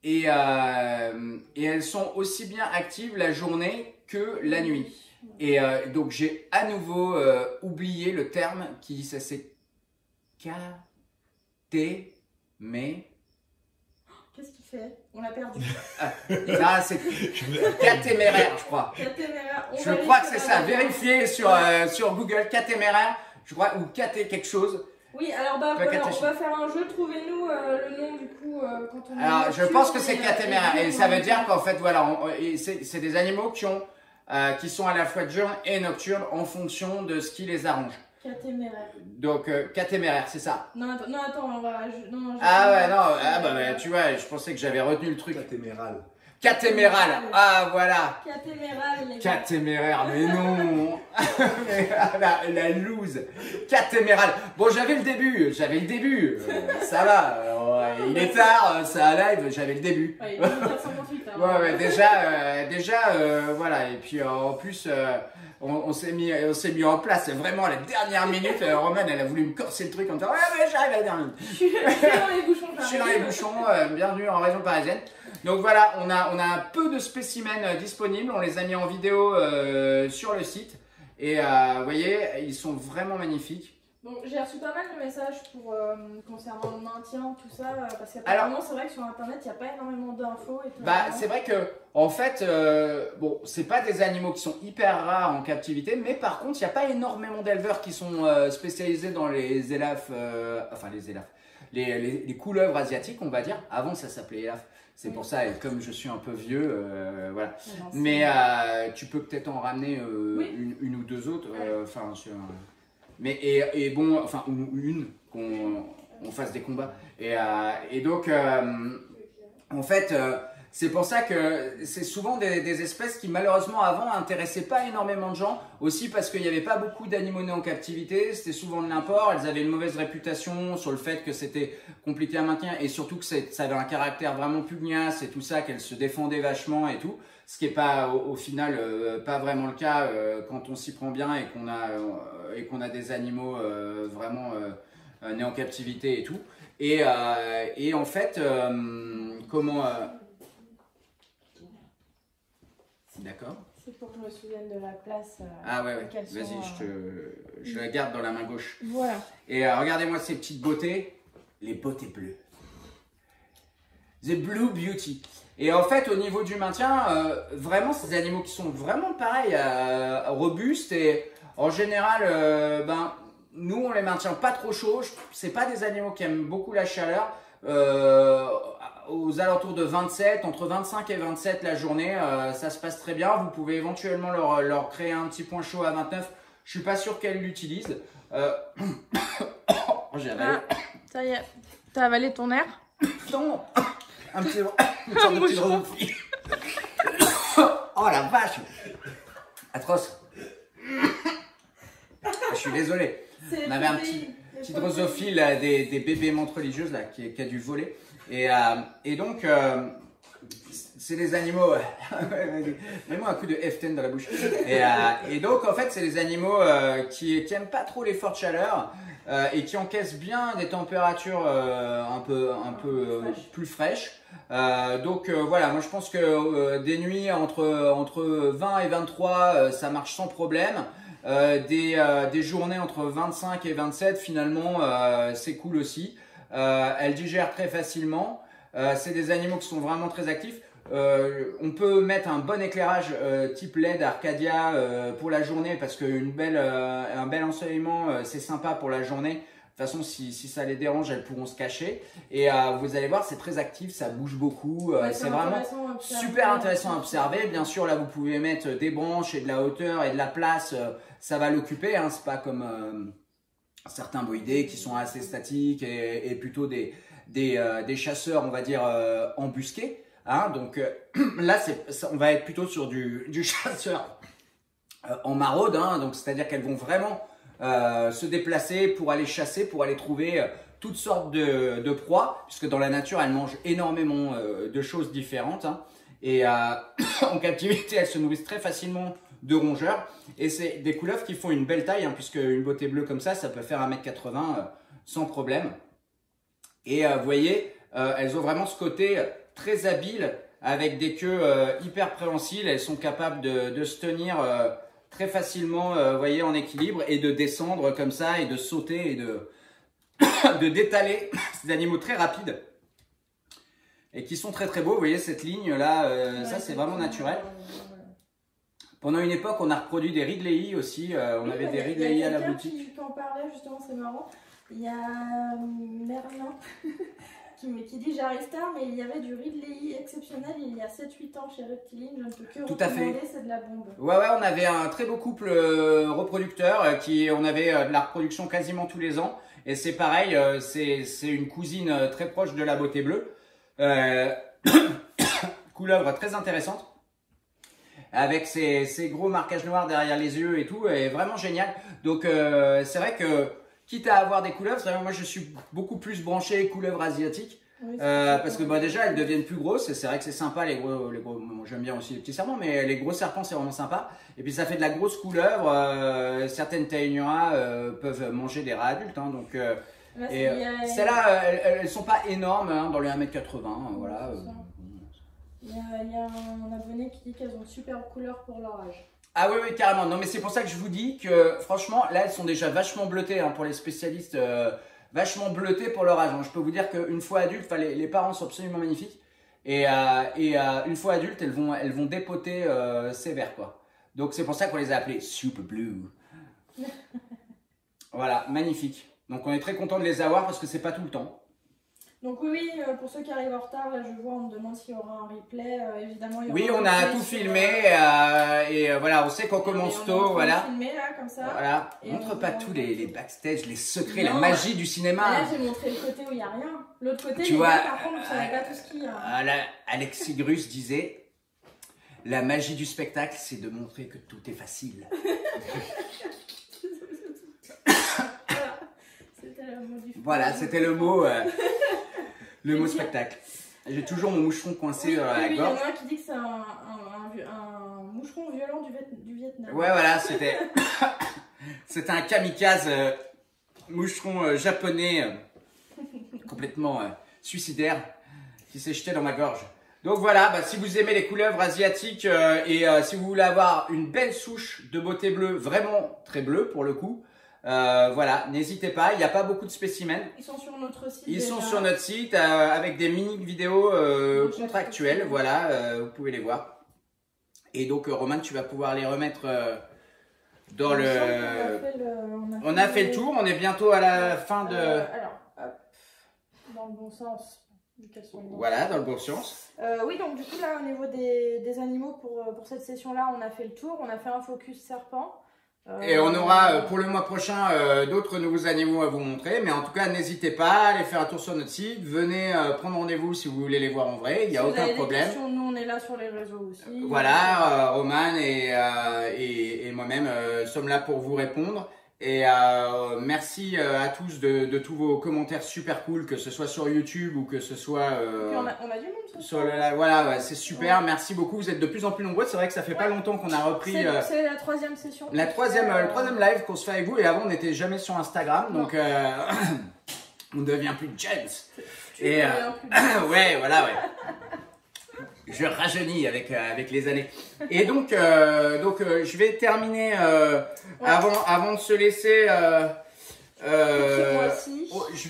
Et elles sont aussi bien actives la journée que la nuit. Et donc, j'ai à nouveau oublié le terme qui c'est catémé. Qu'est-ce qu'il fait? On l'a perdu. Ça, c'est catéméraire, je crois. Catéméraire. Je crois que c'est ça. Vérifiez sur Google, catéméraire, je crois, ou caté quelque chose. Oui, alors bah, voilà, on va faire un jeu. Trouvez-nous le nom du coup quand on. Alors, je pense que c'est catéméraire. Et ça veut dire qu'en fait, voilà, c'est des animaux qui sont à la fois diurnes et nocturnes en fonction de ce qui les arrange. Catéméraire. Donc, catéméraire, c'est ça. Non, attends, on va. Ah ouais, non, bah, tu vois, je pensais que j'avais retenu le truc. Catéméral. Catéméral, ah voilà. Catéméral. Catéméraire, mais non. la loose. Catéméral. Bon, j'avais le début. Ça va. Il est tard, ça a live, j'avais le début. Ouais, il est 158, hein. Ouais, déjà, voilà. Et puis en plus, on s'est mis en place vraiment à la dernière minute. Romane, elle a voulu me corser le truc en disant ouais, mais j'arrive à la dernière minute. Je suis dans les bouchons. Je suis dans les bouchons. Bienvenue en région parisienne. Donc voilà, on a un peu de spécimens disponibles. On les a mis en vidéo sur le site. Et vous voyez, ils sont vraiment magnifiques. Bon, j'ai reçu pas mal de messages concernant le maintien, tout ça, parce qu'apparemment c'est vrai que sur internet il n'y a pas énormément d'infos et tout. Bah c'est vrai que en fait, bon, c'est pas des animaux qui sont hyper rares en captivité, mais par contre il n'y a pas énormément d'éleveurs qui sont spécialisés dans les élafes, les couleuvres asiatiques, on va dire. Avant ça s'appelait élafes. C'est pour ça, et comme je suis un peu vieux, voilà. Mais tu peux peut-être en ramener une ou deux autres, enfin mais et bon, enfin une qu'on fasse des combats. Et donc en fait, C'est pour ça que c'est souvent des espèces qui malheureusement avant intéressaient pas énormément de gens. Aussi parce qu'il n'y avait pas beaucoup d'animaux nés en captivité. C'était souvent de l'import. Elles avaient une mauvaise réputation sur le fait que c'était compliqué à maintenir. Et surtout que ça avait un caractère vraiment pugnace et tout ça, qu'elles se défendaient vachement et tout. Ce qui n'est pas au final pas vraiment le cas quand on s'y prend bien et qu'on a des animaux vraiment nés en captivité et tout. Et en fait, comment... D'accord. C'est pour que je me souvienne de la place. Ah ouais, vas-y, je la garde dans la main gauche. Voilà. Et regardez-moi ces petites beautés, les beautés bleues. The Blue Beauty. Et en fait, au niveau du maintien, vraiment, ces animaux qui sont vraiment pareils, robustes et en général, nous, on les maintient pas trop chauds. C'est pas des animaux qui aiment beaucoup la chaleur. Aux alentours de 27, entre 25 et 27 la journée, ça se passe très bien. Vous pouvez éventuellement leur créer un petit point chaud à 29. Je suis pas sûr qu'elle l'utilise. J'ai avalé. Ça y est, t'as avalé ton air? Non, une sorte de petit drosophile. Oh la vache, atroce. Je suis désolé. On avait un petit drosophile, des bébés menthes religieuses là, qui a dû voler. Et donc, c'est des animaux. Mets-moi un coup de F10 dans la bouche. Et donc, en fait, c'est des animaux qui n'aiment pas trop les fortes chaleurs et qui encaissent bien des températures un peu plus fraîches. Donc, voilà, moi je pense que des nuits entre 20 et 23, ça marche sans problème. Des journées entre 25 et 27, finalement, c'est cool aussi. Elles digèrent très facilement. C'est des animaux qui sont vraiment très actifs. On peut mettre un bon éclairage type LED Arcadia pour la journée parce qu'un bel ensoleillement, c'est sympa pour la journée. De toute façon, si ça les dérange, elles pourront se cacher. Et vous allez voir, c'est très actif, ça bouge beaucoup. C'est vraiment super intéressant à observer. Bien sûr, là, vous pouvez mettre des branches et de la hauteur et de la place. Ça va l'occuper. Hein. C'est pas comme certains boïdés qui sont assez statiques et plutôt des chasseurs, on va dire, embusqués. Hein. Donc là, on va être plutôt sur du chasseur en maraude. Hein. Donc, c'est-à-dire qu'elles vont vraiment se déplacer pour aller chasser, pour aller trouver toutes sortes de proies, puisque dans la nature, elles mangent énormément de choses différentes. Hein. Et en captivité, elles se nourrissent très facilement de rongeurs. Et c'est des couleuvres qui font une belle taille, hein, puisque une beauté bleue comme ça peut faire 1m80 sans problème. Et vous voyez, elles ont vraiment ce côté très habile, avec des queues hyper préhensiles. Elles sont capables de se tenir très facilement, vous voyez, en équilibre et de descendre comme ça et de sauter et de d'étaler. C'est des animaux très rapides et qui sont très très beaux. Vous voyez cette ligne là, ça c'est vraiment naturel. Pendant une époque, on a reproduit des Ridley aussi. On avait des Ridley à la boutique. Tu en parlais justement, c'est marrant. Il y a Merlin qui dit j'arrive tard, mais il y avait du Ridley exceptionnel il y a 7-8 ans chez Reptiline. Je ne peux que recommander, c'est de la bombe. Ouais, on avait un très beau couple reproducteur on avait de la reproduction quasiment tous les ans. Et c'est pareil, c'est une cousine très proche de la beauté bleue. Couleuvre très intéressante. Avec ses gros marquages noirs derrière les yeux et tout, est vraiment génial. Donc c'est vrai que quitte à avoir des couleuvres, moi je suis beaucoup plus branché couleuvres asiatiques. Oui, parce que déjà elles deviennent plus grosses et c'est vrai que c'est sympa les gros bon, j'aime bien aussi les petits serpents, mais les gros serpents c'est vraiment sympa. Et puis ça fait de la grosse couleuvre. Certaines taïnuras peuvent manger des rats adultes, hein, donc celles-là elles sont pas énormes, hein, dans les 1m80, voilà. Il y a un abonné qui dit qu'elles ont de superbes couleurs pour leur âge. Ah oui, carrément. Non, mais c'est pour ça que je vous dis que franchement, là, elles sont déjà vachement bleutées, hein, pour les spécialistes, vachement bleutées pour leur âge. Donc, je peux vous dire qu'une fois adultes, les parents sont absolument magnifiques. Et une fois adultes, elles vont dépoter sévère, quoi. Donc, c'est pour ça qu'on les a appelées Super Blue. Voilà, magnifique. Donc, on est très content de les avoir parce que c'est pas tout le temps. Donc oui, pour ceux qui arrivent en retard, là je vois, on me demande s'il y aura un replay. Évidemment, il y aura Oui, un on a replay tout sur, filmé et voilà, on sait qu'on commence tôt, voilà. Filmé, là, comme ça. Voilà. Et Montre pas tous les backstage, les secrets, non, la magie du cinéma. Là, j'ai montré le côté où il n'y a rien. L'autre côté, tu vois, par contre, vous savez pas tout ce qu'il y a. Alexis Grus disait, la magie du spectacle, c'est de montrer que tout est facile. Voilà, c'était le mot, spectacle. J'ai toujours mon moucheron coincé dans la gorge. Il y en a un qui dit que c'est un moucheron violent du Vietnam. Ouais, voilà, c'était c'était un kamikaze moucheron japonais complètement suicidaire qui s'est jeté dans ma gorge. Donc voilà, si vous aimez les couleuvres asiatiques et si vous voulez avoir une belle souche de beauté bleue, vraiment très bleue pour le coup, voilà, n'hésitez pas, il n'y a pas beaucoup de spécimens. Ils sont sur notre site. Ils sont sur notre site avec des mini vidéos contractuelles, voilà, vous pouvez les voir. Et donc Romane, tu vas pouvoir les remettre dans le... On a fait le tour, on est bientôt à la fin de... Alors, hop, dans le bon sens. Voilà, dans le bon sens. Oui, donc du coup là au niveau des animaux pour cette session-là, on a fait le tour, on a fait un focus serpent. Et on aura pour le mois prochain d'autres nouveaux animaux à vous montrer. Mais en tout cas, n'hésitez pas à aller faire un tour sur notre site. Venez prendre rendez-vous si vous voulez les voir en vrai. Il n'y a aucun problème. Questions, nous, on est là sur les réseaux aussi. Voilà, Romane et moi-même sommes là pour vous répondre. Et merci à tous de tous vos commentaires super cool, que ce soit sur YouTube ou que ce soit on a du monde sur le live. Voilà, c'est super. Ouais. Merci beaucoup. Vous êtes de plus en plus nombreux. C'est vrai que ça fait pas longtemps qu'on a repris. C'est la troisième session. Le troisième live qu'on se fait avec vous. Et avant, on n'était jamais sur Instagram, donc on devient plus James. Et ouais, voilà, ouais. Je rajeunis avec les années. Et donc je vais terminer avant de se laisser. Je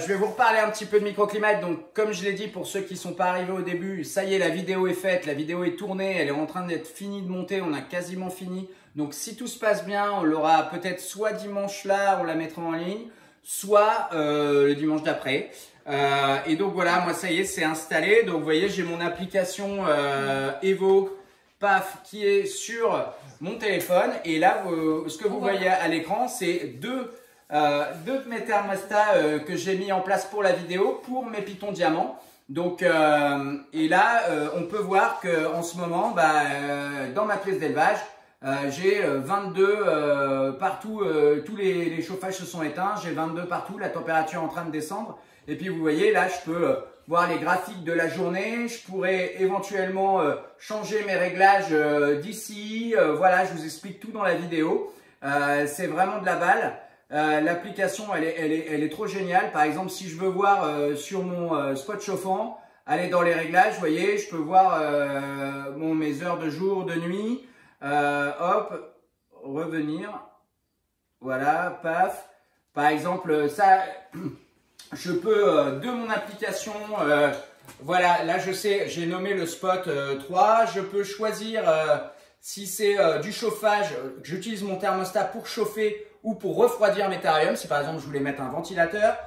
vais vous reparler un petit peu de microclimat. Donc, comme je l'ai dit, pour ceux qui ne sont pas arrivés au début, ça y est, la vidéo est faite, la vidéo est tournée, elle est en train d'être finie de monter, on a quasiment fini. Donc, si tout se passe bien, on l'aura peut-être soit dimanche là, on la mettra en ligne, soit le dimanche d'après. Et donc voilà, moi ça y est, c'est installé. Donc vous voyez, j'ai mon application Evo PAF qui est sur mon téléphone. Et là, ce que vous voyez à l'écran, c'est deux de mes thermostats que j'ai mis en place pour la vidéo, pour mes pitons diamants. Donc, et là, on peut voir qu'en ce moment, dans ma pièce d'élevage, j'ai 22 partout, tous les chauffages se sont éteints, j'ai 22 partout, la température est en train de descendre. Et puis vous voyez, là, je peux voir les graphiques de la journée, je pourrais éventuellement changer mes réglages d'ici. Voilà, je vous explique tout dans la vidéo. C'est vraiment de la balle. L'application, elle est trop géniale. Par exemple, si je veux voir sur mon spot chauffant, aller dans les réglages, vous voyez, je peux voir mes heures de jour, de nuit. Hop, revenir. Voilà, paf. Par exemple, ça, je peux de mon application, voilà, là je sais, j'ai nommé le spot 3. Je peux choisir si c'est du chauffage, j'utilise mon thermostat pour chauffer ou pour refroidir mes terrariums. Si par exemple je voulais mettre un ventilateur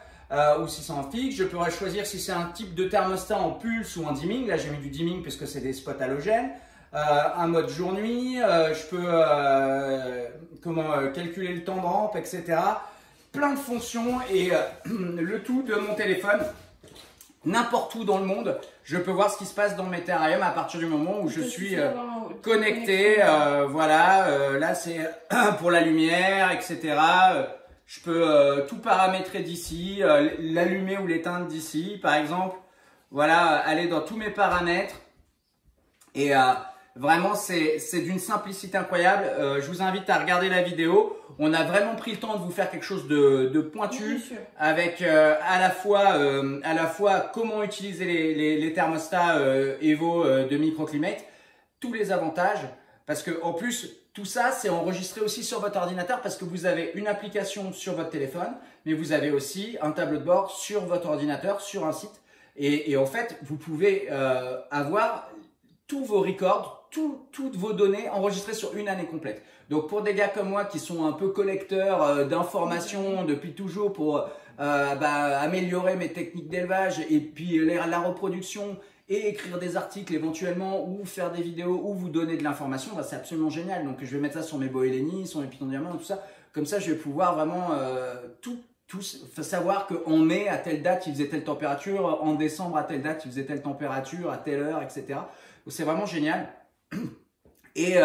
ou si c'est en fixe, je pourrais choisir si c'est un type de thermostat en pulse ou en dimming. Là j'ai mis du dimming puisque c'est des spots halogènes. Un mode jour-nuit, je peux calculer le temps de rampe, etc. Plein de fonctions et le tout de mon téléphone, n'importe où dans le monde, je peux voir ce qui se passe dans mes terrariums à partir du moment où je suis connecté. Voilà, là c'est pour la lumière, etc. Je peux tout paramétrer d'ici, l'allumer ou l'éteindre d'ici. Par exemple, voilà, aller dans tous mes paramètres et vraiment, c'est d'une simplicité incroyable. Je vous invite à regarder la vidéo. On a vraiment pris le temps de vous faire quelque chose de pointu avec à la fois comment utiliser les thermostats Evo de microclimate, tous les avantages. Parce que en plus, tout ça, c'est enregistré aussi sur votre ordinateur parce que vous avez une application sur votre téléphone, mais vous avez aussi un tableau de bord sur votre ordinateur, sur un site. Et en fait, vous pouvez avoir tous vos records, toutes vos données enregistrées sur une année complète. Donc pour des gars comme moi qui sont un peu collecteurs d'informations depuis toujours pour améliorer mes techniques d'élevage et puis la reproduction et écrire des articles éventuellement ou faire des vidéos ou vous donner de l'information, c'est absolument génial. Donc je vais mettre ça sur mes Boeleni, sur mes Python Diamant, tout ça. Comme ça je vais pouvoir vraiment savoir qu'en mai à telle date il faisait telle température, en décembre à telle date il faisait telle température, à telle heure, etc. Donc c'est vraiment génial. Et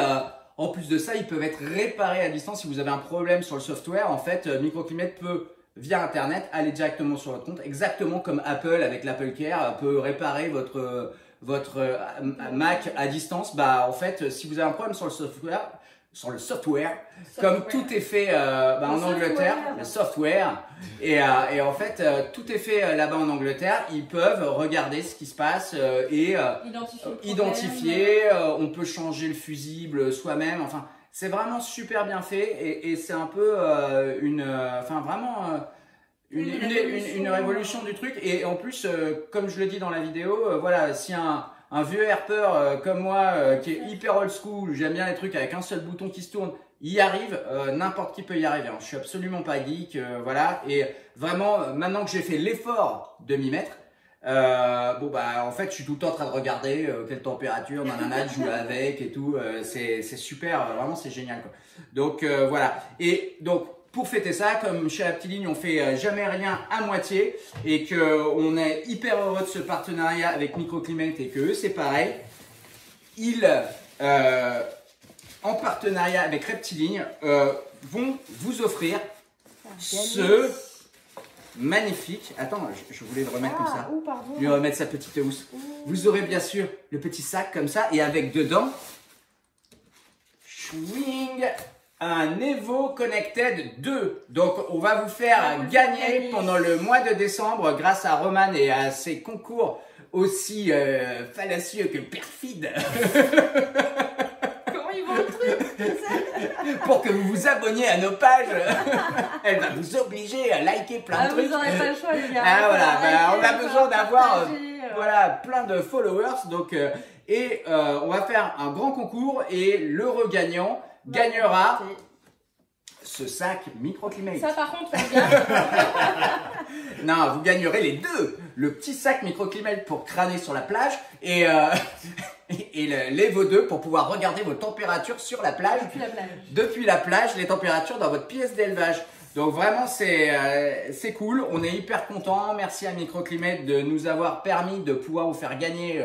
en plus de ça, ils peuvent être réparés à distance. Si vous avez un problème sur le software, en fait, Microclimate peut, via Internet, aller directement sur votre compte, exactement comme Apple avec l'Apple Care peut réparer votre Mac à distance. Bah, en fait, si vous avez un problème sur le software, comme tout est fait en Angleterre, le software, et en fait tout est fait là-bas en Angleterre, ils peuvent regarder ce qui se passe et identifier, on peut changer le fusible soi-même, enfin c'est vraiment super bien fait et c'est un peu une révolution du truc et en plus comme je le dis dans la vidéo, voilà, si un vieux herpeur comme moi qui est hyper old school, j'aime bien les trucs avec un seul bouton qui se tourne, y arrive, n'importe qui peut y arriver. Hein. Je suis absolument pas geek, voilà. Et vraiment, maintenant que j'ai fait l'effort de m'y mettre, en fait, je suis tout le temps en train de regarder quelle température, nanana, de jouer avec et tout. C'est super, vraiment, c'est génial, quoi. Donc voilà. Et donc pour fêter ça, comme chez Aptiligne, on fait jamais rien à moitié et qu'on est hyper heureux de ce partenariat avec Microclimate et que eux, c'est pareil. Ils, en partenariat avec Reptiligne, vont vous offrir ce magnifique... Attends, je voulais le remettre comme ça. Lui remettre sa petite housse. Vous aurez bien sûr le petit sac comme ça et avec dedans, chouing, un Evo Connected 2. Donc, on va vous faire gagner pendant le mois de décembre grâce à Roman et à ses concours aussi fallacieux que perfides. Comment ils vont le truc? Pour que vous vous abonniez à nos pages. Elle va vous obliger à liker plein de trucs. Vous n'aurez pas le choix, les gars. Ah voilà, on a besoin d'avoir plein de followers. Donc, on va faire un grand concours et l'heureux gagnant gagnera ce sac Microclimate. Ça par contre, on gagne. Non, vous gagnerez les deux. Le petit sac Microclimate pour crâner sur la plage et l'Evo 2 pour pouvoir regarder vos températures sur la plage. Depuis la plage, les températures dans votre pièce d'élevage. Donc vraiment, c'est cool. On est hyper contents. Merci à Microclimate de nous avoir permis de pouvoir vous faire gagner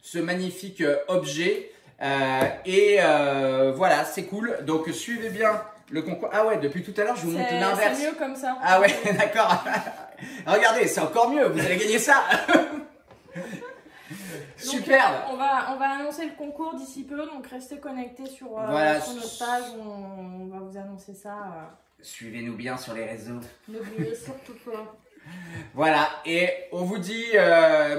ce magnifique objet. Voilà, c'est cool. Donc suivez bien le concours. Ah ouais, depuis tout à l'heure, je vous montre l'inverse. C'est mieux comme ça. Ah ouais, d'accord. Regardez, c'est encore mieux. Vous allez gagner ça. Superbe. On va annoncer le concours d'ici peu. Donc restez connectés sur notre page. On va vous annoncer ça. Suivez-nous bien sur les réseaux. N'oubliez surtout pas. Voilà, et on vous dit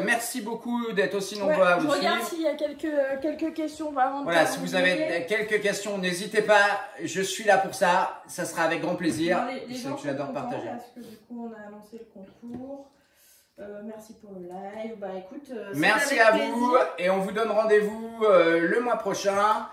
merci beaucoup d'être aussi nombreux à vous suivre. Je regarde s'il y a quelques questions. Voilà, si vous avez quelques questions, n'hésitez pas, je suis là pour ça, ça sera avec grand plaisir. Les gens j'adore partager. Parce que du coup, on a annoncé le concours. Merci pour le live. Bah écoute, merci à vous et on vous donne rendez-vous le mois prochain.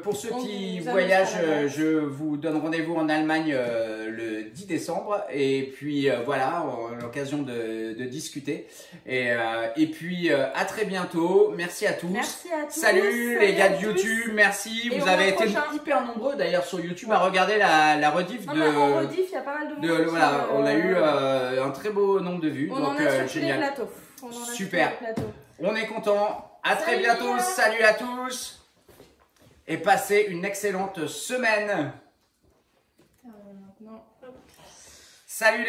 Pour ceux qui voyagent, je vous donne rendez-vous en Allemagne le 10 décembre et puis voilà, l'occasion de discuter et puis à très bientôt, merci à tous. Merci à tous. Salut les gars de YouTube, merci, vous avez été hyper nombreux d'ailleurs sur YouTube à regarder la rediff en rediff, il y a pas mal de monde voilà, on a eu un très beau nombre de vues, donc génial. Super, on est content. À très bientôt, salut à tous et passez une excellente semaine. Salut les